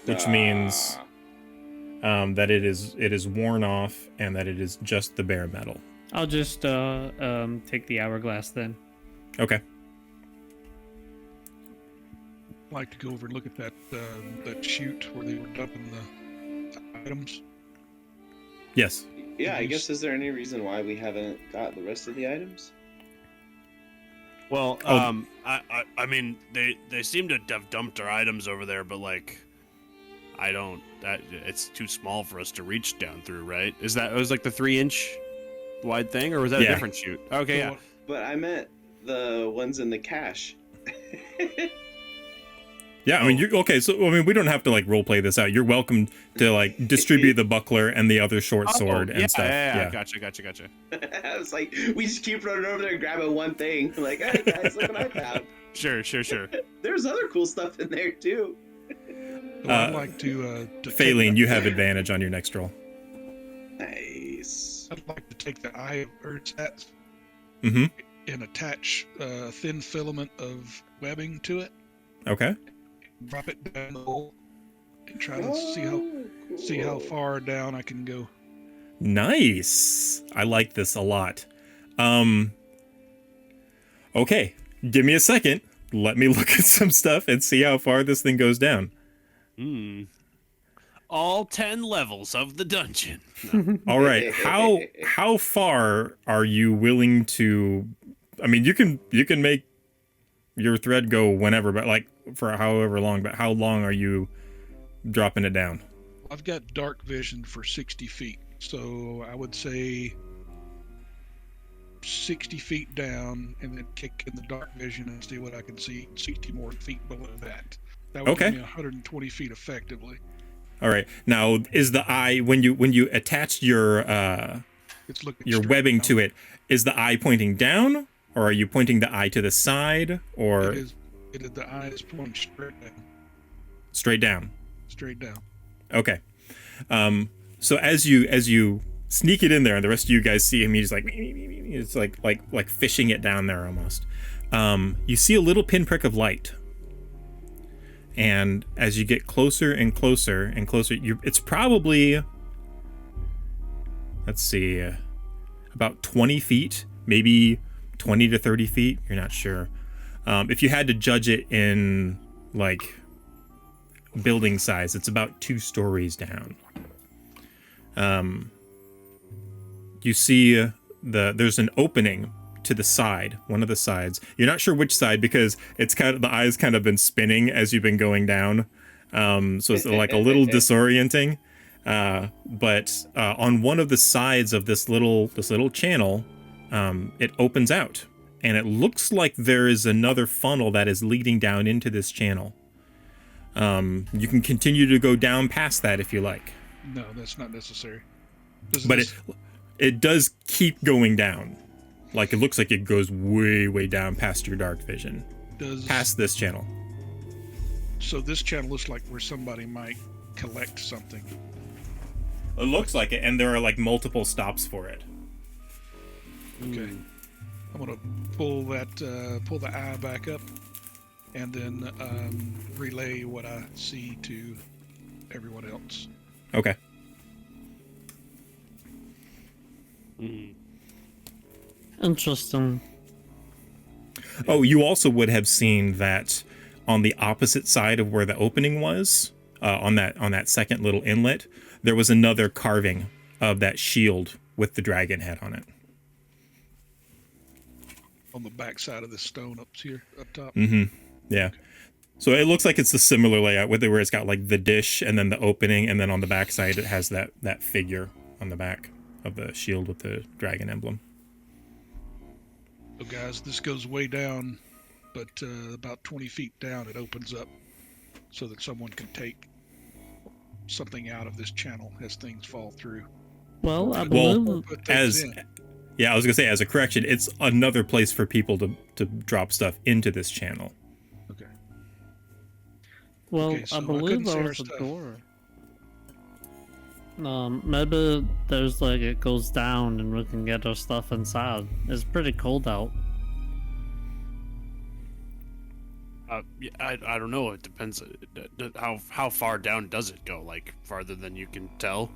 which means that it is worn off and that it is just the bare metal. I'll just take the hourglass then. Okay. I'd like to go over and look at that chute where they were dumping the items. Yes. Yeah, I guess, is there any reason why we haven't got the rest of the items? Well, I mean, they seem to have dumped our items over there, but like, it's too small for us to reach down through, right? It was like the 3-inch wide thing, or was that a different chute? Okay, yeah. But I meant the ones in the cache. Yeah, I mean, we don't have to like role play this out. You're welcome to like distribute the buckler and the other short sword and stuff. Yeah, gotcha. I was like, we just keep running over there and grabbing one thing. Like, hey guys, look what I found. Sure. There's other cool stuff in there too. So I'd like to Phaelin, you have advantage on your next roll. Nice. I'd like to take the Eye of Ursats Mm-hmm. and attach a thin filament of webbing to it. Okay. Drop it down the hole and try to see how far down I can go. Nice. I like this a lot. Okay, give me a second. Let me look at some stuff and see how far this thing goes down. All 10 levels of the dungeon. No. All right. How far are you willing to? I mean, you can make your thread go whenever, but like for however long. But how long are you dropping it down? I've got dark vision for 60 feet, so I would say 60 feet down, and then kick in the dark vision and see what I can see 60 more feet below that. That would give me 120 feet effectively. All right. Now, is the eye when you attached your It's looking your straight webbing down. to it? Is the eye pointing down, or are you pointing the eye to the side, or It is the eye is pointing straight down. straight down? Straight down. Okay. So as you sneak it in there, and the rest of you guys see him, he's like, it's like fishing it down there almost. You see a little pinprick of light, and as you get closer and closer and closer, it's probably, let's see, about 20 feet, maybe 20 to 30 feet. You're not sure. If you had to judge it in like building size, it's about 2 stories down. You see there's an opening to the side, one of the sides. You're not sure which side because it's kind of, the eye's kind of been spinning as you've been going down. So it's like a little disorienting. But on one of the sides of this little channel, it opens out, and it looks like there is another funnel that is leading down into this channel. You can continue to go down past that if you like. No, that's not necessary. But it does keep going down. Like, it looks like it goes way, way down past your dark vision. Past this channel. So this channel looks like where somebody might collect something. It looks like it, and there are like multiple stops for it. Okay. I'm gonna pull the eye back up, and then relay what I see to everyone else. Okay. Interesting. Oh, you also would have seen that on the opposite side of where the opening was, on that second little inlet, there was another carving of that shield with the dragon head on it. On the back side of the stone up top. Mm-hmm. Yeah. So it looks like it's a similar layout with it, where it's got like the dish and then the opening, and then on the back side it has that figure on the back of the shield with the dragon emblem. So guys, this goes way down, but about 20 feet down it opens up so that someone can take something out of this channel as things fall through. Well, I Well, believe Put things in. Yeah, I was gonna say, as a correction, it's another place for people to drop stuff into this channel. Okay. Well, Okay, so I I believe couldn't see there our was a stuff. door. Maybe there's like it goes down and we can get our stuff inside. It's pretty cold out. Yeah, I don't know. It depends. How far down does it go? Like farther than you can tell?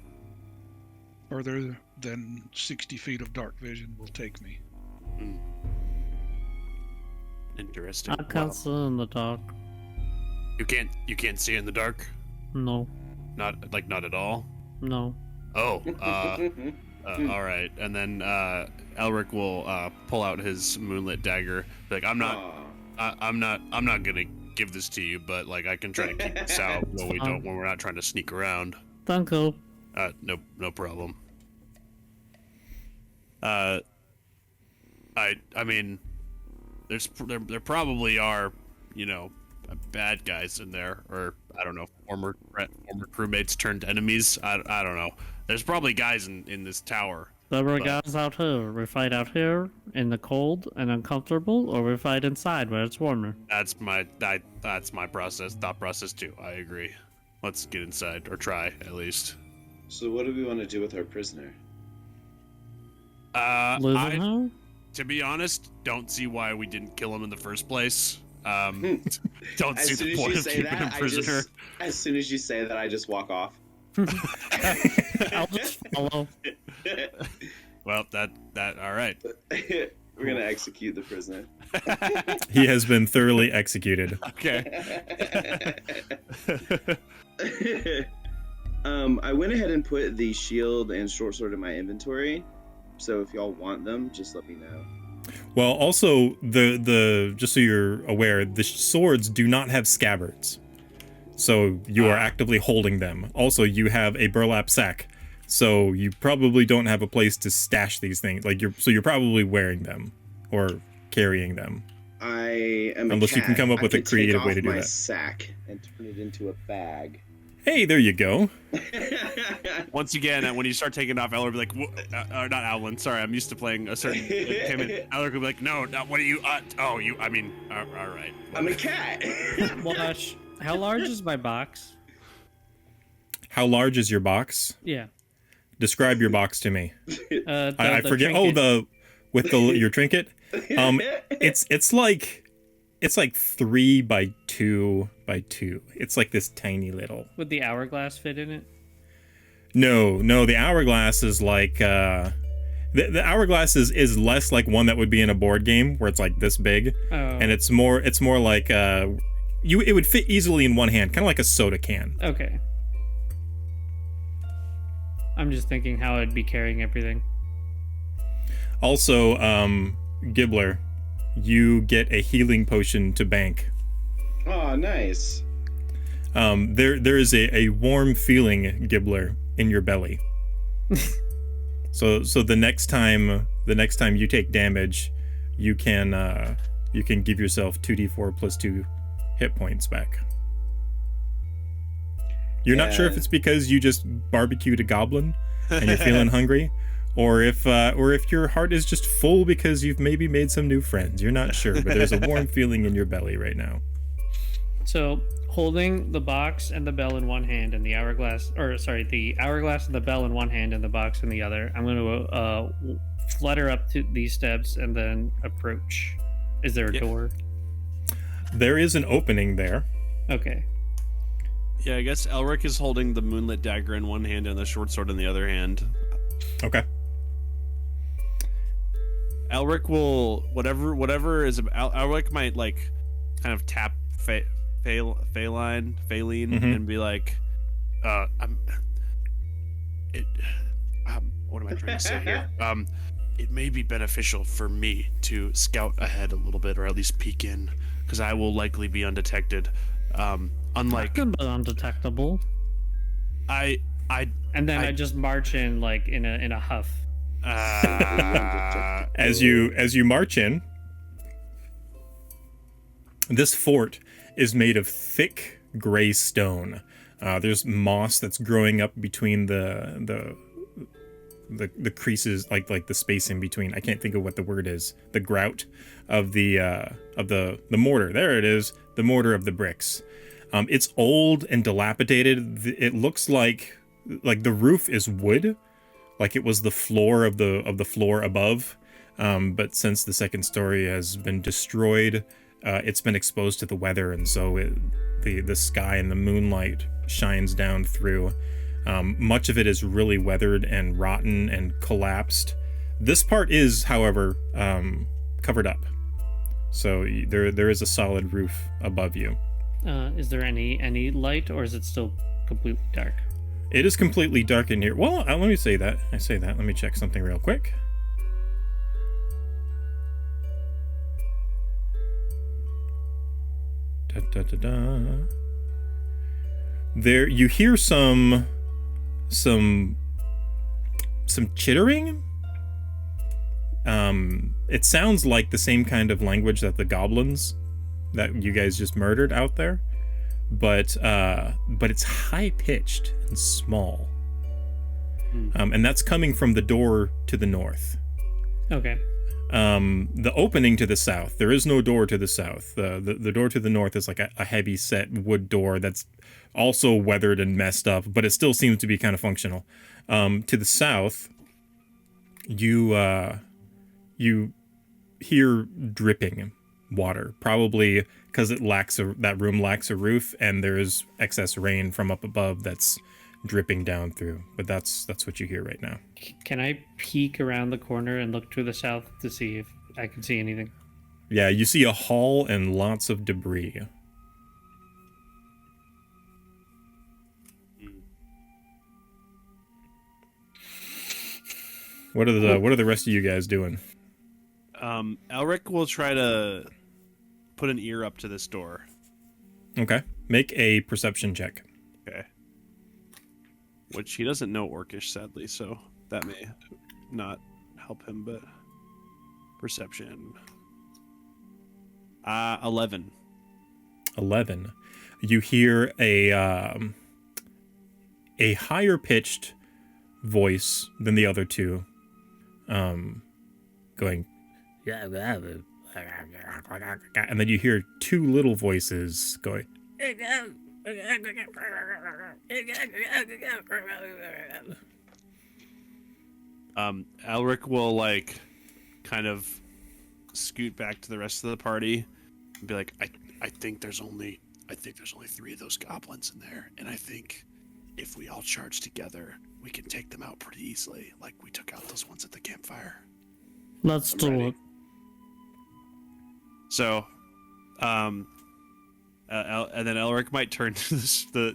Further than 60 feet of dark vision will take me. Interesting. I can't see in the dark. You can't see in the dark? No, Not at all? no. Oh, all right. And then Elric will pull out his moonlit dagger. Like, I'm not gonna give this to you, but like I can try to keep this out when we're not trying to sneak around. Thank you. No problem. I mean, there probably are, bad guys in there, or I don't know, former crewmates turned enemies. I don't know. There's probably guys in this tower There were guys out here. We fight out here in the cold and uncomfortable, or we fight inside where it's warmer. That's my thought process too. I agree. Let's get inside, or try at least. So what do we want to do with our prisoner? Live in her? To be honest, don't see why we didn't kill him in the first place. Don't see the point of keeping him prisoner. As soon as you say that, I just walk off. I'll just follow. Well, that all right. We're gonna execute the prisoner. He has been thoroughly executed. Okay. I went ahead and put the shield and short sword in my inventory. So if y'all want them, just let me know. Well, also the just so you're aware, the swords do not have scabbards, so you are actively holding them. Also, you have a burlap sack, so you probably don't have a place to stash these things. Like you're probably wearing them or carrying them. I am unless a cat. You can come up with a creative way to do my that. Sack and turn it into a bag. Hey, there you go. Once again, when you start taking off, Elric will be like, not Alwyn, sorry, I'm used to playing a certain him, and Elric will be like, no, what are you, all right. I'm a cat. Wash, how large is my box? How large is your box? Yeah. Describe your box to me. I The forget. trinket. Your trinket. It's like 3 by 2 by 2. It's like this tiny little. Would the hourglass fit in it? No. The hourglass is like the hourglass is less like one that would be in a board game where it's like this big, and it's more like it would fit easily in one hand, kind of like a soda can. Okay. I'm just thinking how I'd be carrying everything. Also, Gibbler, you get a healing potion to bank. Oh, nice. There is a warm feeling, Gibbler, in your belly. So the next time you take damage, you can give yourself 2d4 plus 2 hit points back. You're not sure if it's because you just barbecued a goblin and you're feeling hungry, or if your heart is just full because you've maybe made some new friends. You're not sure, but there's a warm feeling in your belly right now. So, holding the box and the bell in one hand and the hourglass and the bell in one hand and the box in the other, I'm going to flutter up to these steps and then approach. Is there a door? There is an opening there. Okay. Yeah, I guess Elric is holding the moonlit dagger in one hand and the short sword in the other hand. Okay. Elric will whatever is Elric might like kind of tap Phaline and be like, what am I trying to say here? It may be beneficial for me to scout ahead a little bit, or at least peek in, because I will likely be undetected. Unlike Can be undetectable. I just march in like in a huff. As you march in, this fort is made of thick gray stone. There's moss that's growing up between the creases, like the space in between. I can't think of what the word is. The grout of the mortar. There it is. The mortar of the bricks. It's old and dilapidated. It looks like the roof is wood, like it was the floor of the floor above. But since the second story has been destroyed, it's been exposed to the weather, and so the sky and the moonlight shines down through. Much of it is really weathered and rotten and collapsed. This part is, however, covered up, so there is a solid roof above you. Is there any light, or is it still completely dark? It is completely dark in here. Well, let me say that. Let me check something real quick. There, you hear some chittering. It sounds like the same kind of language that the goblins that you guys just murdered out there, but it's high pitched and small. and that's coming from the door to the north. Okay. The opening to the south, there is no door to the south. The door to the north is like a heavy set wood door that's also weathered and messed up, but it still seems to be kind of functional. To the south, you hear dripping water, probably because that room lacks a roof, and there is excess rain from up above that's dripping down through. But that's what you hear right now. Can I peek around the corner and look to the south to see if I can see anything? Yeah, you see a hall and lots of debris. What are the rest of you guys doing? Elric will try to put an ear up to this door. Okay, make a perception check. Okay. Which he doesn't know Orcish, sadly, so that may not help him, but perception. 11. 11. You hear a higher pitched voice than the other two, going, and then you hear two little voices going. Elric will kind of scoot back to the rest of the party and be like, I think there's only 3 of those goblins in there, and I think if we all charge together, we can take them out pretty easily, like we took out those ones at the campfire. Let's do it. So, and then Elric might turn to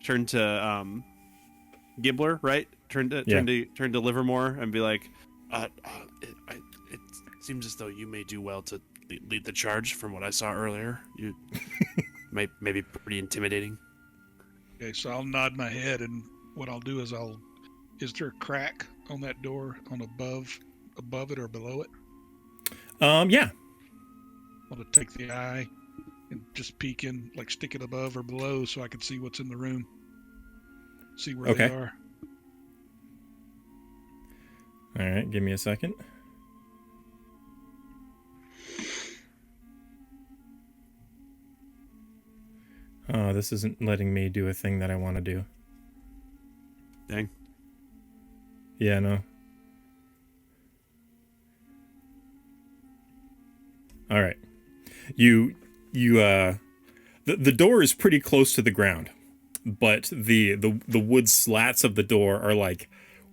turn to Gibbler, right? Turn to Livermore and be like, it seems as though you may do well to lead the charge. From what I saw earlier, you may be pretty intimidating. Okay, so I'll nod my head, and what I'll do is is there a crack on that door on above it or below it? Yeah. I'll just take the eye and just peek in, stick it above or below so I can see what's in the room. See where they are. All right, give me a second. Oh, this isn't letting me do a thing that I want to do. Dang. Yeah, no. All right. The door is pretty close to the ground, but the wood slats of the door are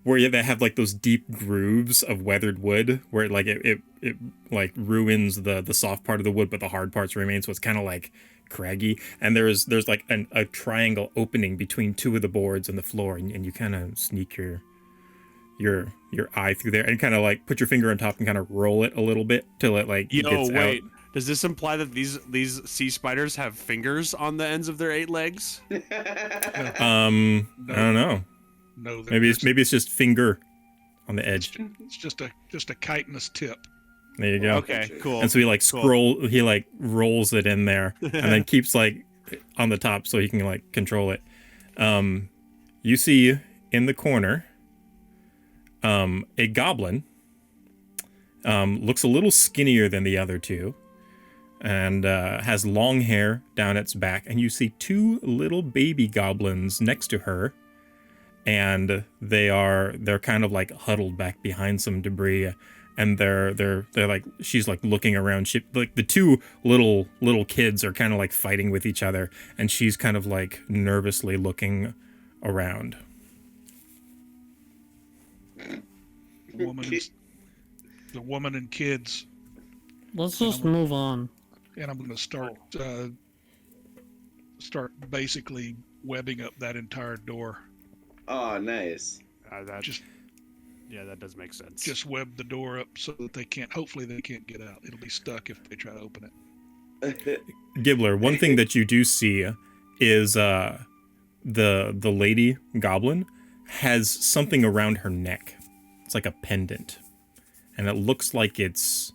where they have those deep grooves of weathered wood where it ruins the soft part of the wood, but the hard parts remain, so it's kind of craggy. And there's a triangle opening between two of the boards and the floor, and you kind of sneak your eye through there and kind of put your finger on top and kind of roll it a little bit till it gets out. Does this imply that these sea spiders have fingers on the ends of their 8 legs? I don't know. No, maybe it's just finger on the edge. It's just a chitinous tip. There you go. Okay, cool. And so he rolls it in there and then keeps on the top so he can control it. You see in the corner a goblin. Looks a little skinnier than the other two, and has long hair down its back. And you see 2 little baby goblins next to her, and they're kind of huddled back behind some debris, and they're she's looking around. The 2 little kids are kind of fighting with each other, and she's kind of nervously looking around. The woman and kids. Let's just move on. And I'm going to start basically webbing up that entire door. Oh, nice. That does make sense. Just web the door up so that hopefully they can't get out. It'll be stuck if they try to open it. Gibbler, one thing that you do see is the lady goblin has something around her neck. It's like a pendant, and it looks like it's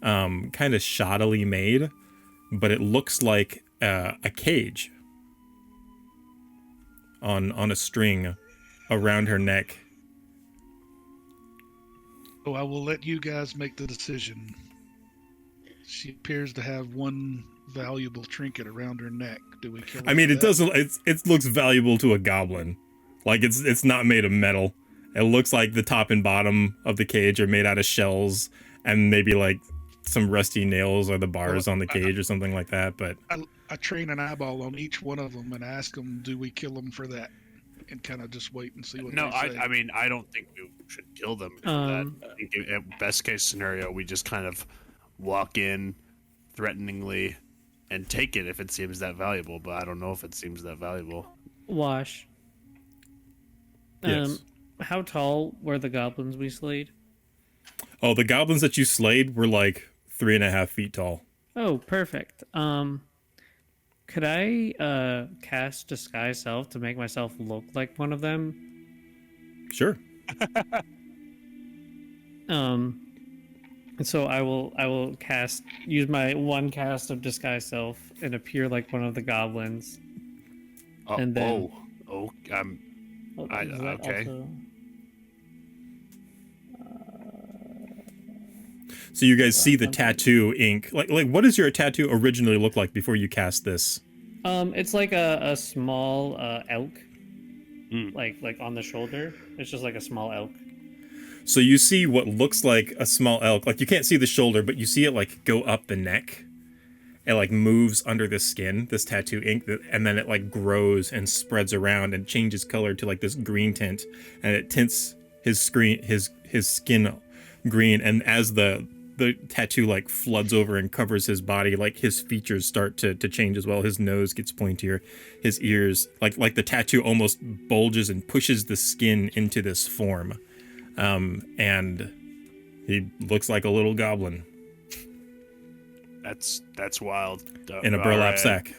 kind of shoddily made, but it looks like a cage on a string around her neck. Oh, I will let you guys make the decision. She appears to have one valuable trinket around her neck. Do we kill her? I mean, for it that? doesn't. It looks valuable to a goblin. Like it's not made of metal. It looks like the top and bottom of the cage are made out of shells and maybe like some rusty nails or the bars on the cage or something like that. But I train an eyeball on each one of them and ask them, do we kill them for that? And kind of just wait and see what No, they say. I mean, I don't think we should kill them. For that. I think at best case scenario, we just kind of walk in threateningly and take it if it seems that valuable. But I don't know if it seems that valuable. Wash. Yes. How tall were the goblins we slayed? oh, the goblins that you slayed were like 3.5 feet tall. Oh, perfect. Could I cast Disguise Self to make myself look like one of them? Sure. So I will use my one cast of Disguise Self and appear like one of the goblins. And then- okay. Is that okay. also- So you guys see the tattoo ink. Like what does your tattoo originally look like before you cast this? It's like a small elk, Mm. like on the shoulder. It's just like a small elk. So you see what looks like a small elk. Like you can't see the shoulder, but you see it like go up the neck. It like moves under the skin, this tattoo ink, and then it like grows and spreads around and changes color to like this green tint, and it tints his skin green. And as the tattoo like floods over and covers his body, like his features start to change as well. His nose gets pointier, his ears, like the tattoo almost bulges and pushes the skin into this form. And he looks like a little goblin That's wild. in a burlap sack.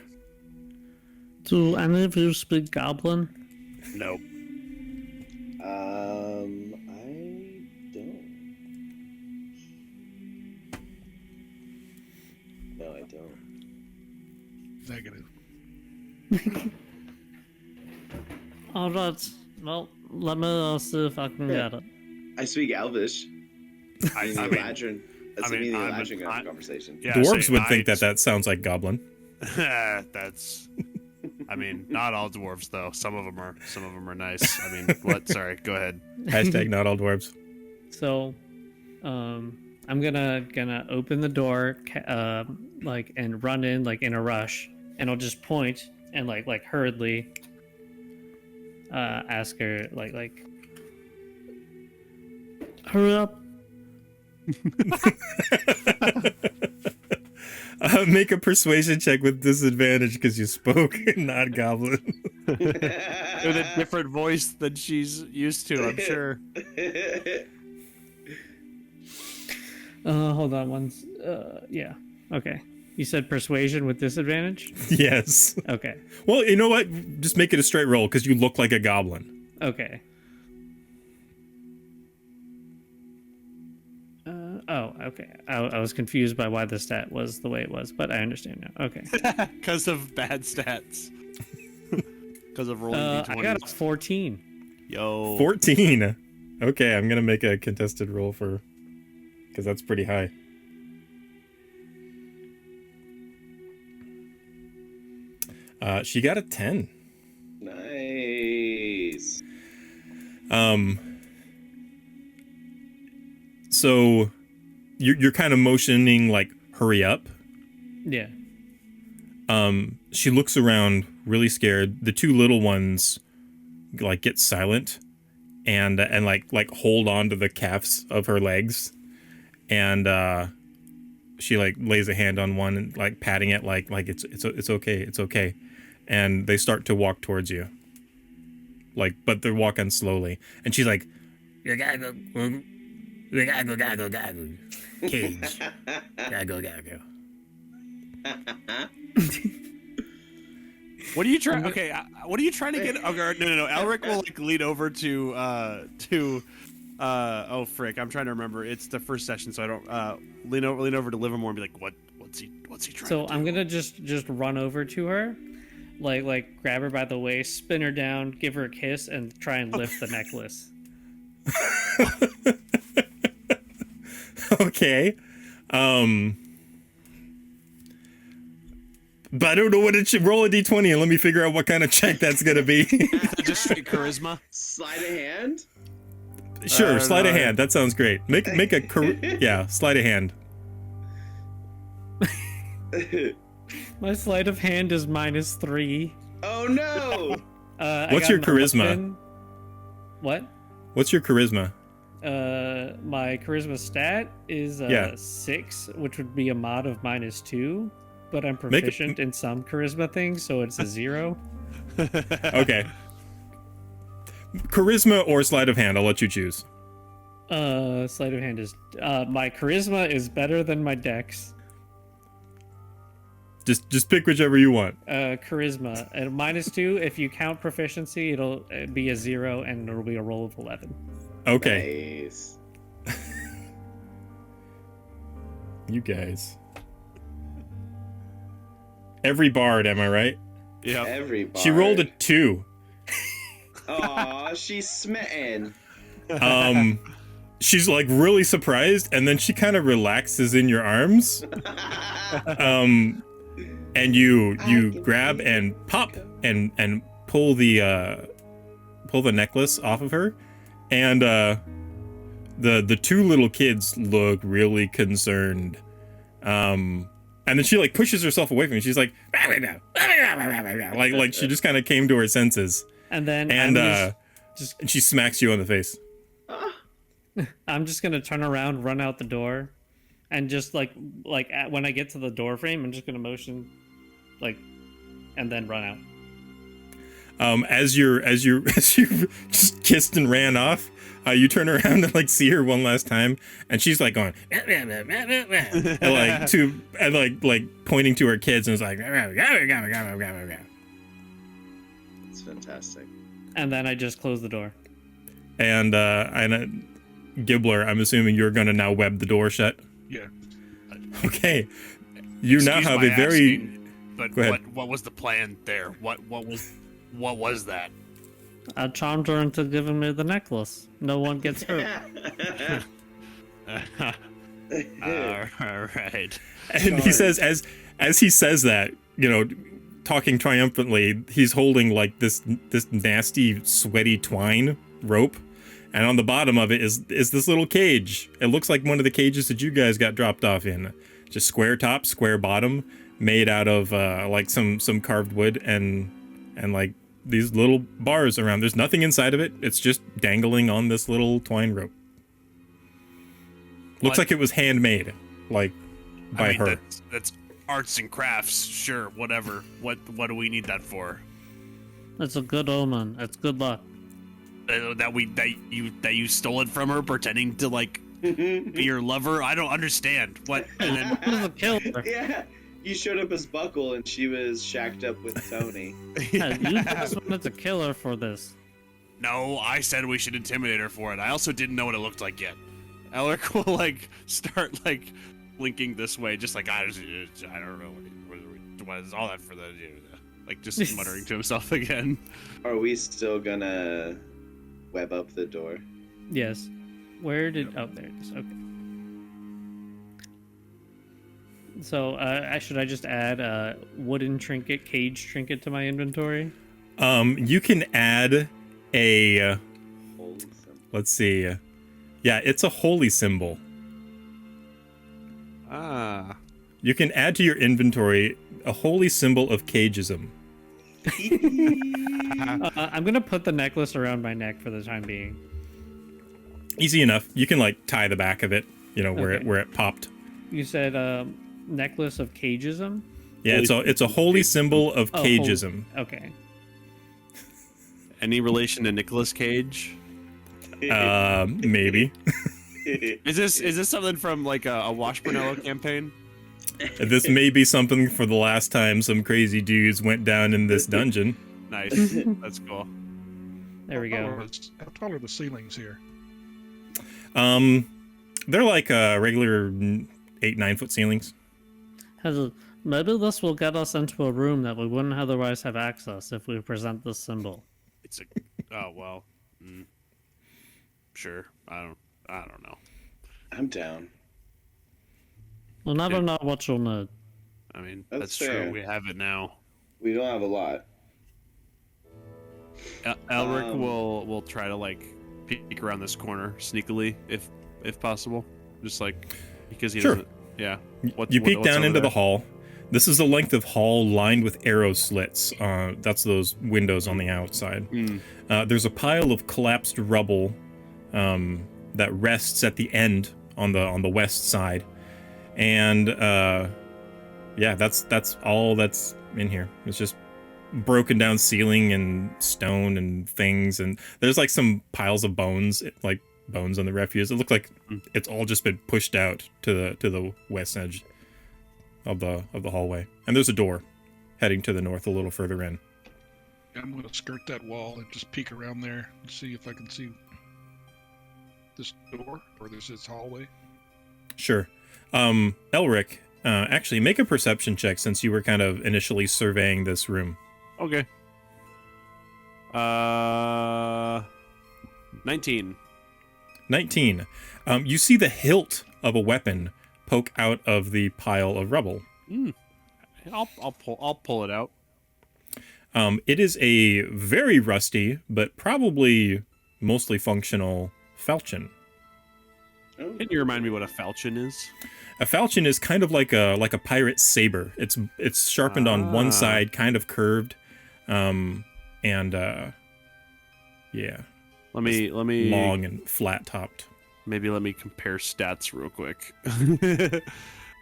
Do any of you speak Goblin? Nope. I don't. No, I don't. Negative. All right. Well, let me see if I can get it. I speak Elvish. I The mean, Eladrin. That's I mean, me, the I'm Eladrin an- conversation. yeah, Dwarves say would I- think that sounds like goblin. That's. I mean, not all dwarves though. Some of them are nice. I mean, what? Sorry. Go ahead. Hashtag not all dwarves. So, I'm gonna open the door, and run in like in a rush, and I'll just point and like hurriedly ask her like hurry up. Make a persuasion check with disadvantage because you spoke not goblin. With a different voice than she's used to, I'm sure. Hold on one. Yeah. Okay. You said persuasion with disadvantage? Yes. Okay. Well, you know what? Just make it a straight roll because you look like a goblin. Okay. Oh, okay. I was confused by why the stat was the way it was, but I understand now. Okay. Because of bad stats. Because of rolling I d20s. got a 14. Yo. 14. Okay, I'm gonna make a contested roll for because that's pretty high. She got a 10. Nice. So you're kind of motioning like hurry up. Yeah. She looks around really scared. The two little ones like get silent and like hold on to the calves of her legs, and she like lays a hand on one and like patting it like it's okay, and they start to walk towards you. Like, but they're walking slowly, and she's like, "You gotta go, cage, gotta go." What are you trying? Okay, what are you trying to get? Okay, no. Elric will like lean over to. Oh frick! I'm trying to remember. It's the first session, so I don't lean over to Livermore and be like, what's he trying? So to do? I'm gonna just run over to her, like grab her by the waist, spin her down, give her a kiss, and try and lift the necklace. Okay. But I don't know what it should roll a d20 and let me figure out what kind of check that's gonna be. Just straight charisma. Sleight of hand. Sure, sleight of hand. That sounds great. Make a sleight of hand. My sleight of hand is -3. Oh no! I What's got your an charisma? 11. What? What's your charisma? My charisma stat is Yeah. 6, which would be a mod of -2. But I'm proficient in some charisma things, so it's a 0. Okay. Charisma or sleight of hand, I'll let you choose. Sleight of hand is my charisma is better than my dex. Just pick whichever you want. Charisma at -2. If you count proficiency, it'll be a 0, and it'll be a roll of 11. Okay. Nice. You guys. Every bard, am I right? Yeah. Everybody. She rolled a 2. Aw, she's smitten. She's like really surprised, and then she kind of relaxes in your arms. And you grab and pop and pull the necklace off of her, and the two little kids look really concerned. And then she like pushes herself away from me. She's like she just kind of came to her senses. And then And and she smacks you on the face. I'm just gonna turn around, run out the door, and just when I get to the door frame, I'm just gonna motion, and then run out. As you just kissed and ran off, you turn around and like see her one last time, and she's like going and like pointing to her kids, and it's like It's fantastic. And then I just close the door. and Gibbler, I'm assuming you're gonna now web the door shut. Yeah. Okay, you now Excuse have my a very. asking, but Go ahead. what was the plan there? What was that? I charmed her into giving me the necklace. No one gets hurt. All right. And he says, as he says that, talking triumphantly, he's holding like this nasty, sweaty twine rope, and on the bottom of it is this little cage. It looks like one of the cages that you guys got dropped off in, just square top, square bottom, made out of like some carved wood and like these little bars around. There's nothing inside of it. It's just dangling on this little twine rope. Looks What? like it was handmade, like by her. That's arts and crafts. Sure, whatever. What do we need that for? It's a good omen. It's good luck. That you stole it from her, pretending to like be your lover. I don't understand. What? And then It was a killer. Yeah, you showed up as Buckle, and she was shacked up with Tony. Yeah, you just wanted to kill her for this. no, I said we should intimidate her for it. I also didn't know what it looked like yet. Elric will like start like blinking this way, just like I don't know what is all that for the like just muttering to himself again. Are we still gonna web up the door? Yes. Where did... Oh, there it is. Okay. So, should I just add a wooden trinket, cage trinket to my inventory? You can add a... Holy symbol. let's see. Yeah, it's a holy symbol. Ah. You can add to your inventory a holy symbol of cageism. I'm gonna put the necklace around my neck for the time being. Easy enough. You can like tie the back of it, where Okay. it popped. You said necklace of cageism? Yeah, it's a holy symbol of Oh, cageism. Okay. Any relation to Nicolas Cage? Maybe. Is this something from like a Washburnell campaign? This may be something for the last time some crazy dudes went down in this dungeon. Nice. That's cool. There we go. How tall are the ceilings here? They're like regular 8-9 foot ceilings. Has a maybe this will get us into a room that we wouldn't otherwise have access if we present this symbol. It's a. Oh well. Sure. I don't know. I'm down. We'll never Yeah. know what you'll need. I mean, That's that's fair. true. We have it now. We don't have a lot. Elric will try to like peek around this corner sneakily if possible, just like because he Sure. doesn't. Yeah. You peek what's down over into there? the hall. This is a length of hall lined with arrow slits. That's those windows on the outside. There's a pile of collapsed rubble that rests at the end on the west side, and yeah, that's all that's in here. It's just broken down ceiling and stone and things, and there's like some piles of bones, like bones on the refuse. It looked like it's all just been pushed out to the west edge of the hallway, and there's a door heading to the north a little further in. I'm going to skirt that wall and just peek around there and see if I can see this door or this hallway. Sure. Elric, actually make a perception check since you were kind of initially surveying this room. Okay. 19. 19. You see the hilt of a weapon poke out of the pile of rubble. I'll pull it out. It is a very rusty, but probably mostly functional falchion. Oh, Can you remind me what a falchion is? A falchion is kind of like a pirate saber. It's sharpened on one side, kind of curved, and yeah, Let me long and flat topped. Maybe let me compare stats real quick.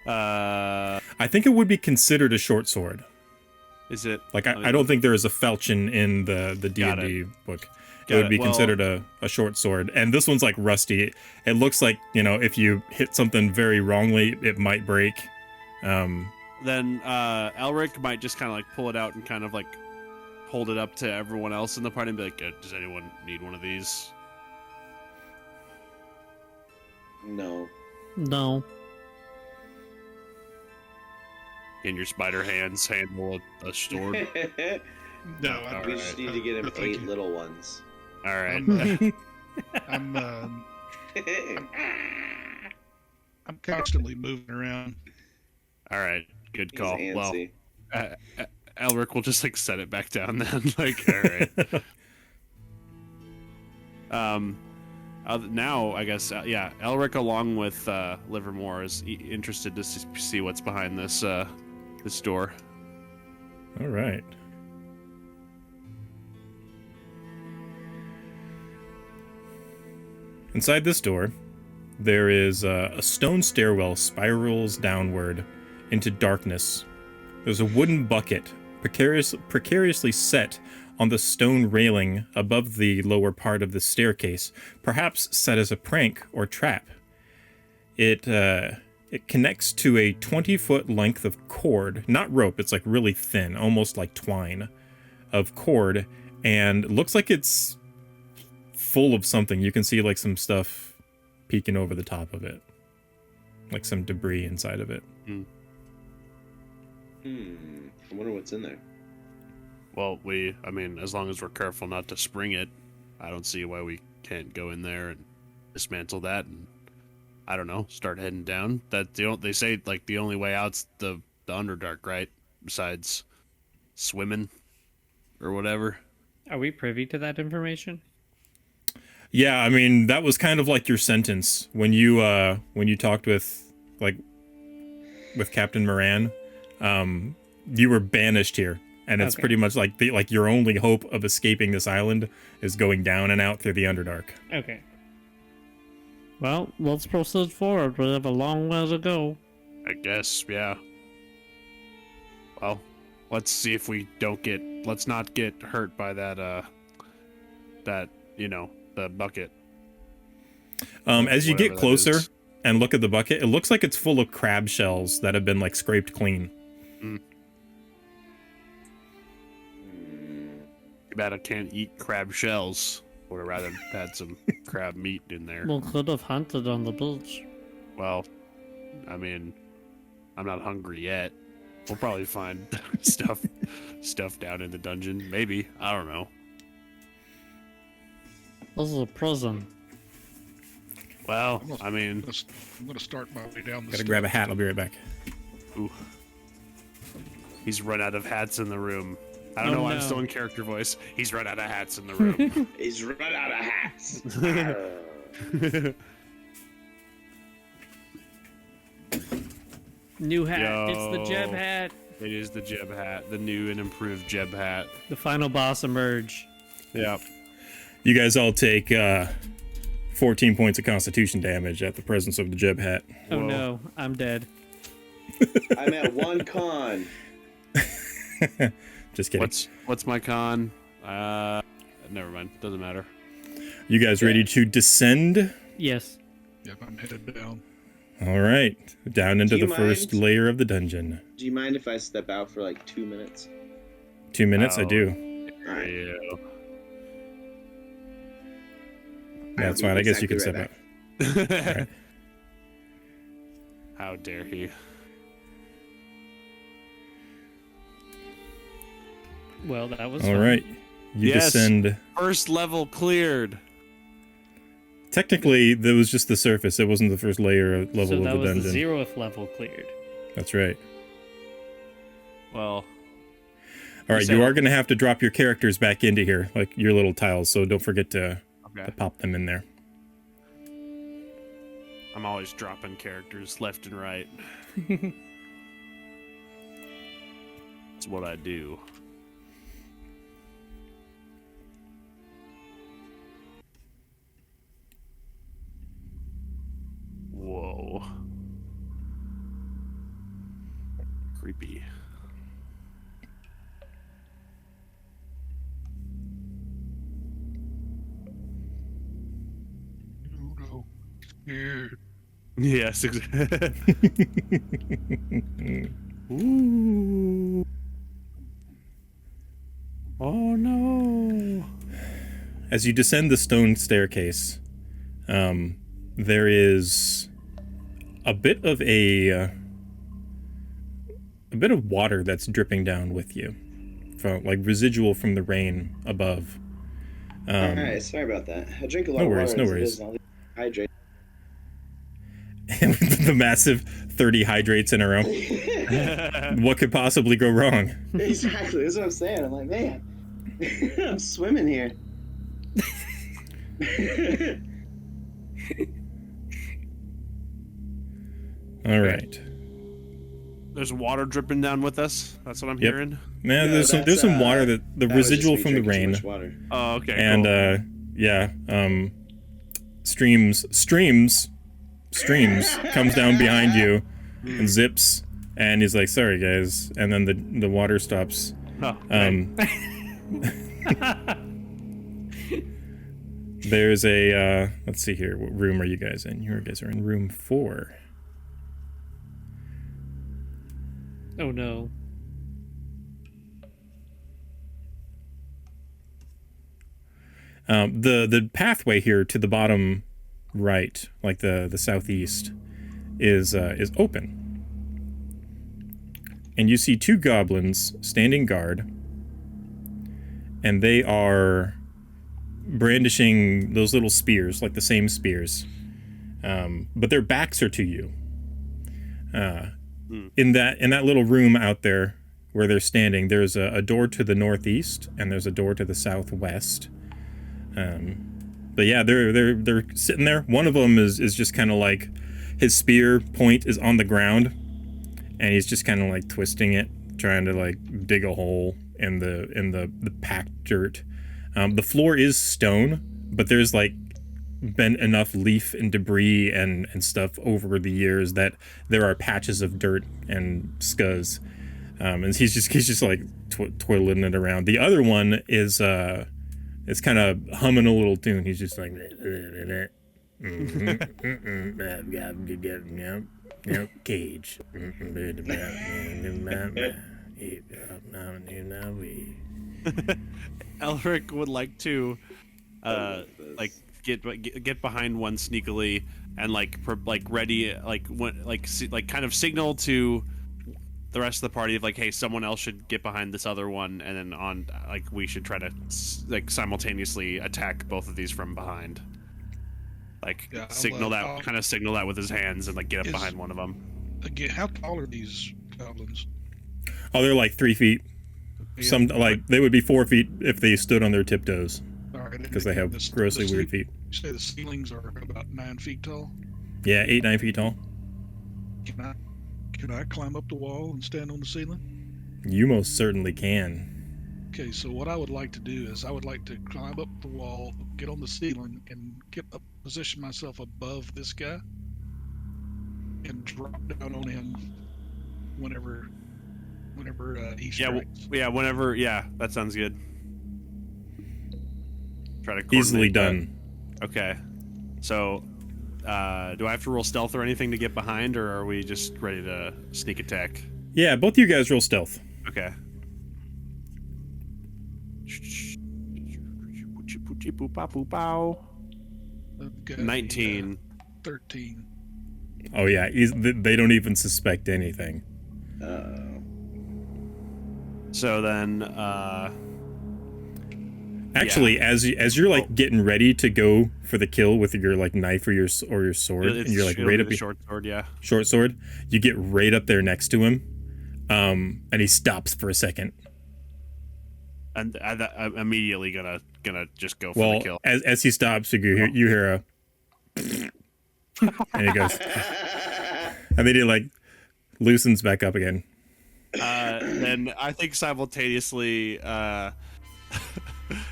I think it would be considered a short sword. Is it Like I don't think there is a falchion in the Got D&D book. It Got would be it. Well- considered a short sword, and this one's like rusty. It looks like, if you hit something very wrongly, it might break. then Elric might just kind of like pull it out and kind of like hold it up to everyone else in the party and be like, does anyone need one of these? no. No. Can your spider hands handle a sword? No, I We All just right. need to get him No, thank 8 you. little ones. All right. I'm I'm constantly moving around. All right. Good He's call. Well, antsy. Elric will just like set it back down then. Like, all right. Now I guess yeah, Elric along with Livermore is interested to see what's behind this this door. All right. Inside this door, there is a stone stairwell spirals downward into darkness. There's a wooden bucket precariously set on the stone railing above the lower part of the staircase, perhaps set as a prank or trap. It connects to a 20-foot length of cord, not rope, it's like really thin, almost like twine of cord, and looks like it's full of something. You can see like some stuff peeking over the top of it, like some debris inside of it. I wonder what's in there. Well, I mean, as long as we're careful not to spring it, I don't see why we can't go in there and dismantle that and, I don't know, start heading down. They say, like, the only way out's the Underdark, right? Besides swimming or whatever. Are we privy to that information? Yeah, I mean, that was kind of like your sentence when you talked with Captain Moran. You were banished here, and it's Okay. pretty much like your only hope of escaping this island is going down and out through the Underdark. Okay. Well, let's proceed forward. We have a long way to go. I guess, yeah. Well, let's see if we let's not get hurt by that, the bucket. As you Whatever get that closer is. and look at the bucket, it looks like it's full of crab shells that have been like scraped clean. Too bad I can't eat crab shells. Would have rather had some crab meat in there. We could have hunted on the beach. Well, I mean, I'm not hungry yet. We'll probably find stuff down in the dungeon. Maybe. I don't know. This is a prison. Well, I mean, I'm gonna start my way down the Gotta grab a hat. I'll be right back. ooh. He's run out of hats in the room. I don't know why I'm still in character voice. He's run out of hats in the room. He's run out of hats. New hat. Yo. It's the Jeb hat. It is the Jeb hat, the new and improved Jeb hat. The final boss emerge. Yep. You guys all take 14 points of Constitution damage at the presence of the Jeb hat. Oh Whoa. no, I'm dead. I'm at 1 con. Just kidding. What's my con? Never mind. Doesn't matter. You guys ready to descend? Yes. Yep, I'm headed down. All right, down into Do the you first mind? layer of the dungeon. Do you mind if I step out for like 2 minutes? 2 minutes, I Oh. do. Alright. Yeah. That's I'll fine. be I guess you exactly can right step out. back. Right. How dare he? Well, that was All fun. right, you Yes. descend. First level cleared. Technically, that was just the surface. It wasn't the first layer level So of that the was dungeon. the 0th level cleared. That's right. Well, All right, said- you are going to have to drop your characters back into here, like your little tiles. So don't forget to okay. pop them in there. I'm always dropping characters left and right. That's what I do. Whoa. Creepy. No, scared. Yes, exactly. Ooh. Oh no. As you descend the stone staircase, there is a bit of water that's dripping down with you, from like residual from the rain above. Alright, sorry about that. I drink a lot No of worries, water. no as it worries. is, and I'll be hydrated. And with the massive 30 hydrates in a row, what could possibly go wrong? Exactly, that's what I'm saying. I'm like, man, I'm swimming here. All right. There's water dripping down with us. That's what I'm Yep. hearing. Man, No, there's some that's, water that the That was just residual me from the drinking too rain, much water. Oh, okay. and cool. streams comes down behind you and zips, and he's like, "Sorry, guys," and then the water stops. Oh, There's a let's see here. What room are you guys in? You guys are in room 4. Oh no. The pathway here to the bottom right, like the southeast, is open, and you see 2 goblins standing guard, and they are brandishing those little spears, like the same spears, but their backs are to you. In that little room out there where they're standing, there's a door to the northeast, and there's a door to the southwest. But yeah, they're sitting there. One of them is just kind of like, his spear point is on the ground, and he's just kind of like twisting it, trying to like dig a hole in the packed dirt. The floor is stone, but there's like been enough leaf and debris and stuff over the years that there are patches of dirt and scuzz. And he's just like twiddling it around. The other one is kind of humming a little tune. He's just like, cage. Elric would like to, like get behind one sneakily and like ready, like kind of signal to the rest of the party of like, hey, someone else should get behind this other one, and then we should try to like simultaneously attack both of these from behind. Like Yeah, signal that with his hands and like get up behind one of them. Again, how tall are these goblins? Oh, they're like 3 feet. Yeah, Some like they would be 4 feet if they stood on their tiptoes all right, because they have grossly weird feet. You say the ceilings are about 9 feet tall? Yeah, 8, 9 feet tall. Can I climb up the wall and stand on the ceiling? You most certainly can. Okay, so what I would like to do is I would like to climb up the wall, get on the ceiling, and position myself above this guy, and drop down on him whenever he strikes. Whenever. Yeah, that sounds good. Try to Easily coordinate done. that. Okay, so do I have to roll stealth or anything to get behind, or are we just ready to sneak attack? Yeah, both of you guys roll stealth. Okay. Okay, 19. 13. Oh yeah, they don't even suspect anything. So then, Actually, as you're like getting ready to go for the kill with your like knife or your sword, and you're like right up short sword, yeah. Short sword, you get right up there next to him, and he stops for a second. And I'm immediately gonna just go for the kill. As he stops, you hear a, and he goes, and then he like loosens back up again. Then I think simultaneously,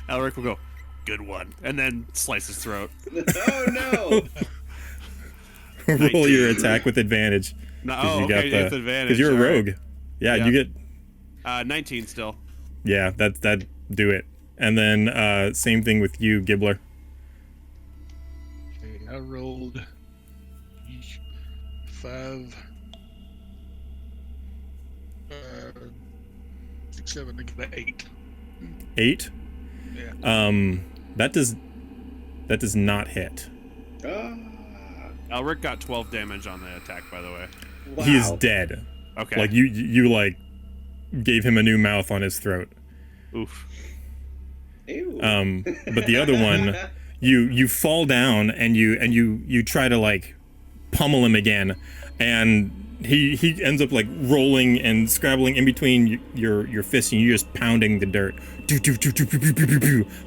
Elric will go, "Good one," and then slice his throat. Oh no! Roll your attack with advantage. No, you got with advantage. because you're a right. rogue. Yeah, Yeah. you get 19 still. yeah. That do it. And then same thing with you, Gibbler. Okay, I rolled 5, 6, 7 to get an 8. 8. Yeah. That does not hit. Elric got 12 damage on the attack, by the way. Wow. He is dead. Okay. Like you like gave him a new mouth on his throat. Oof. Ew. But the other one, you fall down and you try to like pummel him again, and he ends up like rolling and scrabbling in between your fists, and you're just pounding the dirt.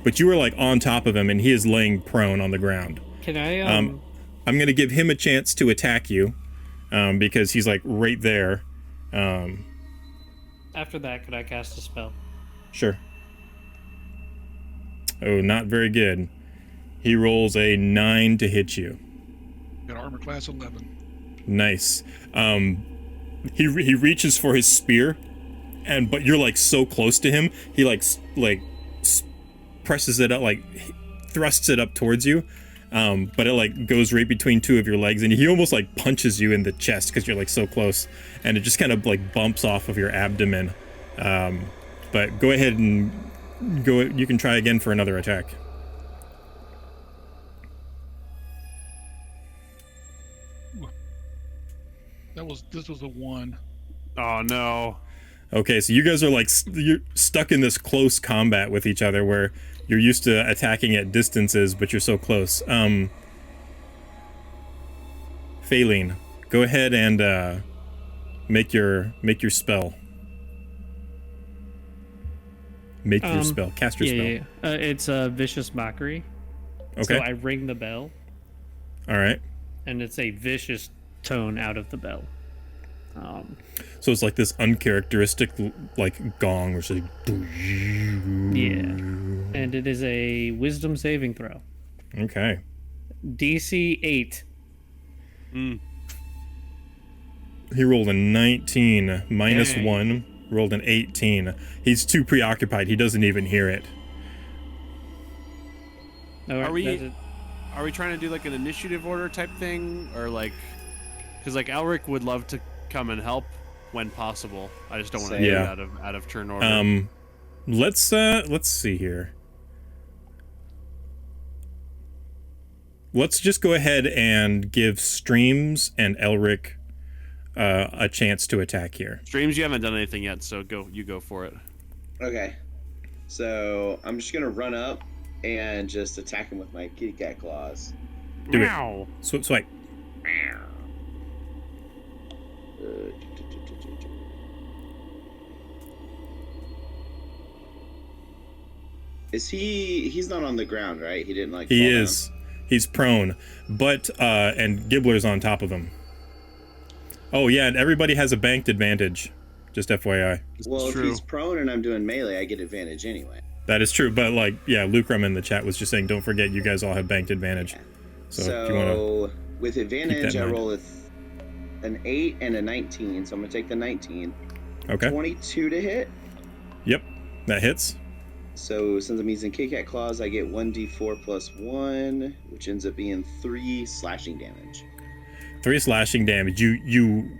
But you are like on top of him, and he is laying prone on the ground. Can I? I'm gonna give him a chance to attack you, because he's like right there. After that, could I cast a spell? Sure. Oh, not very good. He rolls a 9 to hit you. Got armor class 11. Nice. He reaches for his spear, but you're like so close to him. He presses it up, like thrusts it up towards you. But it like goes right between two of your legs, and he almost like punches you in the chest because you're like so close, and it just kind of like bumps off of your abdomen. But go ahead and go. You can try again for another attack. This was a 1. Oh no. Okay, so you guys are like you're stuck in this close combat with each other where you're used to attacking at distances, but you're so close. Phaline, go ahead and make your spell. Make your spell. Cast your spell. Yeah. It's a vicious mockery. Okay. So I ring the bell, All right. and it's a vicious tone out of the bell. So it's like this uncharacteristic like gong, which is like. Yeah. And it is a wisdom saving throw. Okay. DC 8. He rolled a 19 minus Dang. 1. Rolled an 18. He's too preoccupied. He doesn't even hear it. No, Are we- that's it. Are we trying to do like an initiative order type thing, or like, because like Elric would love to come and help when possible. I just don't want to do Yeah. it out of turn order. Let's see here. Let's just go ahead and give Streams and Elric a chance to attack here. Streams, you haven't done anything yet, so you go for it. Okay. So I'm just gonna run up and just attack him with my kitty cat claws. Do Meow. it. Swipe. Is he's not on the ground, right? He didn't like He fall is. He's prone, but and Gibbler's on top of him. Oh yeah, and everybody has a banked advantage. Just FYI. down? Well, if True. he's prone and I'm doing melee, I get advantage anyway. That is true, but like, yeah, Lucrum in the chat was just saying, don't forget, you guys all have banked advantage. So, if you want to, with advantage, in I mind. roll an 8 and a 19, so I'm gonna take the 19. okay. 22 to hit. Yep, that hits. So since I'm using K-Cat Claws, I get 1d4 plus 1, which ends up being 3 slashing damage. 3 slashing damage. You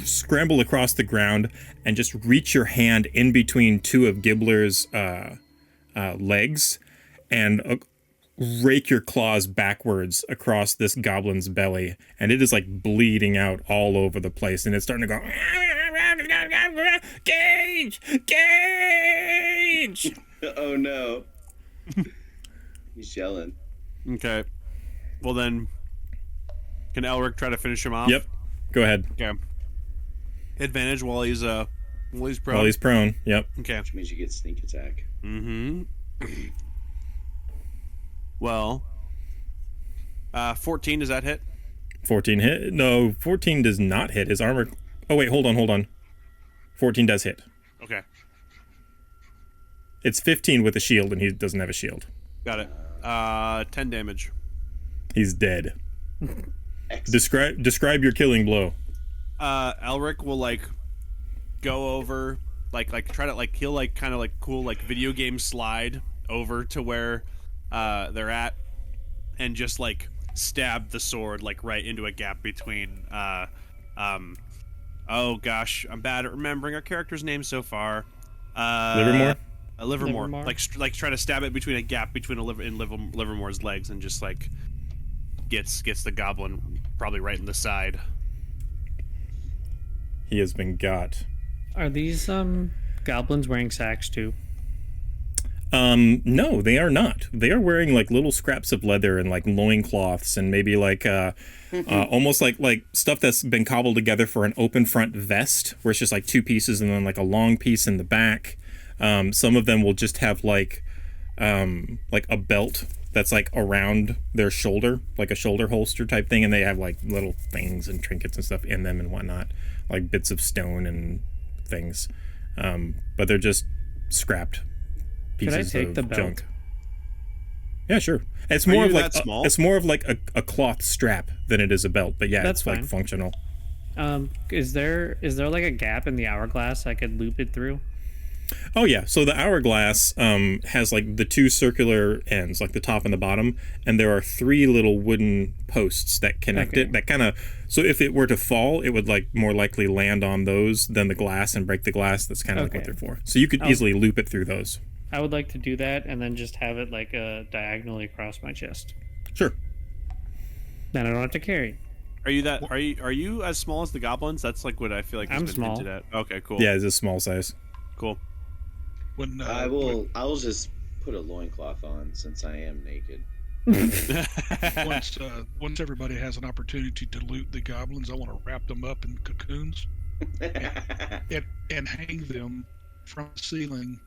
scramble across the ground and just reach your hand in between two of Gibbler's legs and rake your claws backwards across this goblin's belly, and it is like bleeding out all over the place, and it's starting to go Gage! Gage! Oh no. He's yelling. Okay. Well then, can Elric try to finish him off? Yep. Go ahead. Okay. Advantage while he's prone. While he's prone. Yep. Okay. Which means you get sneak attack. Mm-hmm. Well, 14, does that hit? 14 hit. No, 14 does not hit. His armor. Oh wait, hold on. 14 does hit. Okay. It's 15 with a shield, and he doesn't have a shield. Got it. 10 damage. He's dead. Excellent. Describe your killing blow. Elric will like go over, like try to like he'll like kind of like cool like video game slide over to where they're at, and just like stab the sword like right into a gap between oh gosh, I'm bad at remembering our character's name so far. Livermore? Livermore. Livermore. Like try to stab it between a gap between Livermore's legs, and just like gets the goblin probably right in the side. He has been got. Are these goblins wearing sacks too? No, they are not. They are wearing like little scraps of leather and like loincloths and maybe like almost like stuff that's been cobbled together for an open front vest, where it's just like 2 pieces and then like a long piece in the back. Some of them will just have like a belt that's like around their shoulder, like a shoulder holster type thing, and they have like little things and trinkets and stuff in them and whatnot, like bits of stone and things. But they're just scrapped pieces take of the belt? junk. Yeah, sure. It's Are more you of like that small? it's more of like a cloth strap than it is a belt. But yeah, That's it's like fine. functional. Is there like a gap in the hourglass I could loop it through? Oh yeah, so the hourglass has like the 2 circular ends, like the top and the bottom, and there are 3 little wooden posts that connect Okay. it. That kind of, so if it were to fall, it would like more likely land on those than the glass and break the glass. That's kind of like what Okay. they're for. So you could easily loop it through those. I would like to do that and then just have it like diagonally across my chest. Sure. Then I don't have to carry. Are you as small as the goblins? That's like what I feel like has I'm been small. hinted at. Okay, cool. Yeah, it's a small size. Cool. When I'll just put a loincloth on since I am naked. once everybody has an opportunity to loot the goblins, I want to wrap them up in cocoons and hang them from the ceiling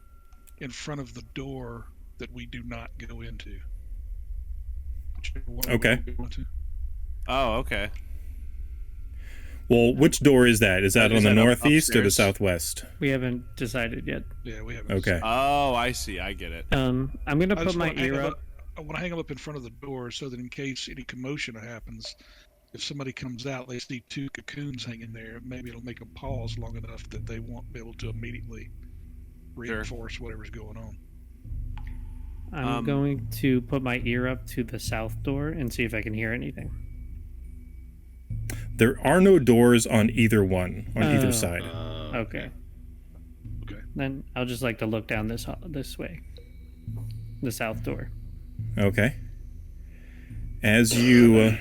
in front of the door that we do not go into. Whichever one we Okay. go into. Oh, okay. Well, which door is that? Is that Is on the that northeast or the upstairs? southwest? We haven't decided yet. Yeah, we haven't. Okay. Oh, I see. I get it. I'm gonna I put just my wanna hang ear them up. I want to hang them up in front of the door so that in case any commotion happens, if somebody comes out, they see 2 cocoons hanging there. Maybe it'll make them pause long enough that they won't be able to immediately reinforce whatever's going on. I'm going to put my ear up to the south door and see if I can hear anything. There are no doors on either one, on Oh. either side. Okay. Okay. Then I'll just like to look down this way. The south door. Okay. As you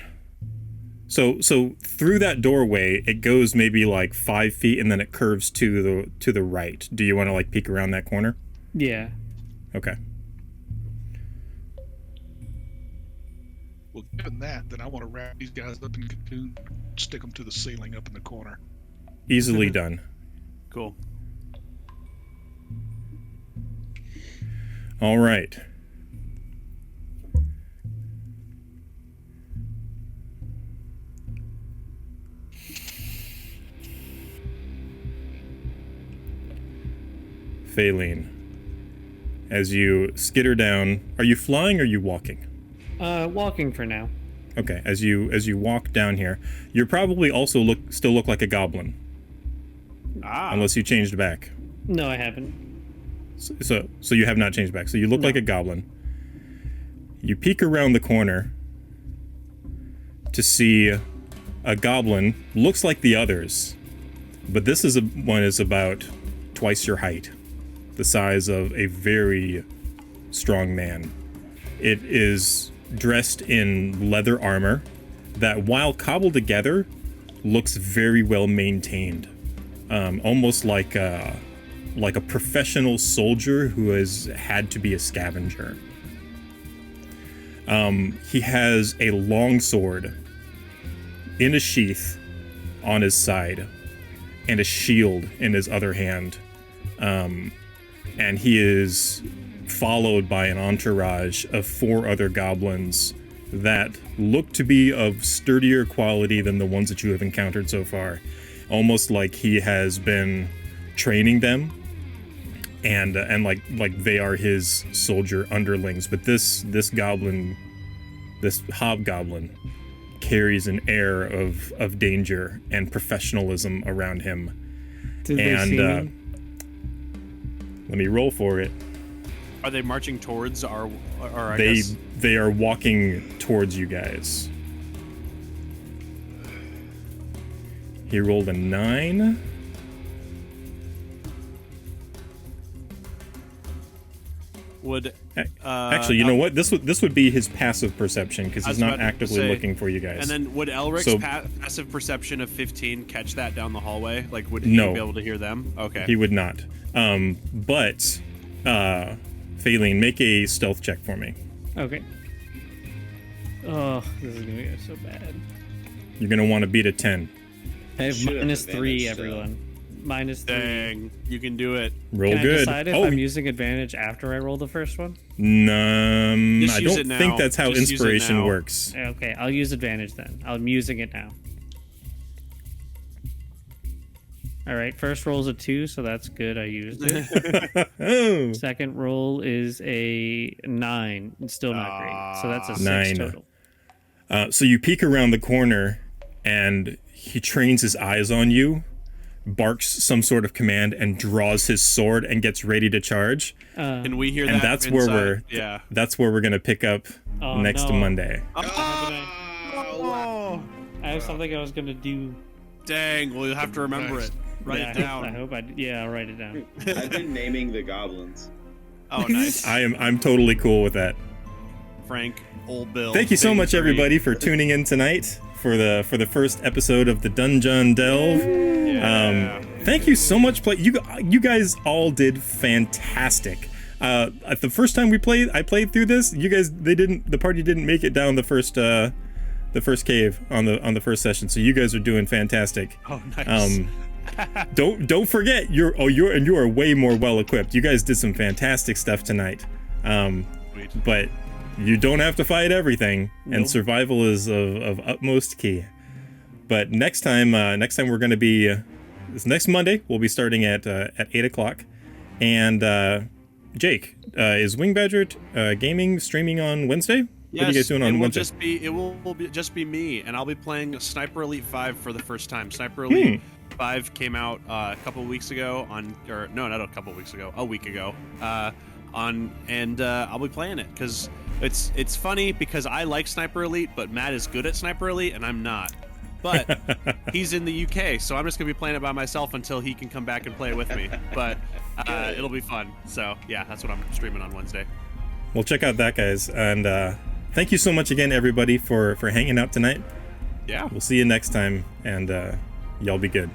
So through that doorway, it goes maybe like 5 feet, and then it curves to the right. Do you want to like peek around that corner? Yeah. Okay. Well, given that, then I want to wrap these guys up in cocoon, stick them to the ceiling up in the corner. Easily done. Cool. All right. Faylene, as you skitter down, are you flying or are you walking? Walking for now. Okay, as you walk down here, you're probably also still look like a goblin, unless you changed back. No, I haven't. So you have not changed back. So you look like a goblin. You peek around the corner to see a goblin. Looks like the others, but this one is about twice your height, the size of a very strong man. It is dressed in leather armor that, while cobbled together, looks very well maintained, almost like a professional soldier who has had to be a scavenger. He has a long sword in a sheath on his side and a shield in his other hand. And he is followed by an entourage of 4 other goblins that look to be of sturdier quality than the ones that you have encountered so far. Almost like he has been training them, and like they are his soldier underlings. But this goblin, this hobgoblin, carries an air of danger and professionalism around him. Did they see me? Let me roll for it. Are they marching towards our? Or I They guess... they are walking towards you guys. He rolled a 9. Would Actually, you know what? This would be his passive perception, because I he's was not about to actively say, looking for you guys. And then would Elric's So- passive perception of 15 catch that down the hallway? Like, would he No. be able to hear them? Okay. He would not. But Faylene, make a stealth check for me. Okay. Oh, this is gonna go so bad. You're gonna want to beat a 10. I have Should've -3, advantage, everyone. -3. Dang, you can do it. Roll Can I good. decide if Oh, I'm using advantage after I roll the first one? Just I use don't it now. think that's how Just use it inspiration now. works. Okay, I'll use advantage then. I'm using it now. All right, first roll's a 2, so that's good. I used it. Oh, Second roll is a 9. It's still not great. So that's a 6 9. total. So you peek around the corner, and he trains his eyes on you, barks some sort of command, and draws his sword and gets ready to charge. And we hear And that. that's where inside. Yeah. That's where we're gonna pick up Oh, next to no. Monday. Oh, I have something I was gonna do. dang. Well, you'll have to remember Nice. it. Write Yeah, it I down. hope I'll write it down. I've been naming the goblins. Oh, nice. I'm totally cool with that. Frank, Old Bill. Thank you so Big much, Three. everybody, for tuning in tonight for the first episode of the DonJohn Delve. Yeah. Thank you so much. You guys all did fantastic. At the first time I played through this, the party didn't make it down the first cave on the first session. So you guys are doing fantastic. Oh, nice. Don't forget, you are way more well equipped. You guys did some fantastic stuff tonight. Sweet. But you don't have to fight everything, and Nope. survival is of utmost key. But next time we're going to be this next Monday. We'll be starting at 8:00, and Jake, is Wing Badger Gaming streaming on Wednesday? What are you guys doing on Wednesday? It will just be me, and I'll be playing Sniper Elite 5 for the first time. Sniper Elite 5 came out a couple weeks ago a week ago. I'll be playing it because it's funny because I like Sniper Elite, but Matt is good at Sniper Elite and I'm not. But he's in the UK, so I'm just gonna be playing it by myself until he can come back and play it with me. But it'll be fun. So yeah, that's what I'm streaming on Wednesday. Well, check out that, guys, and thank you so much again, everybody, for hanging out tonight. Yeah. We'll see you next time, and y'all be good.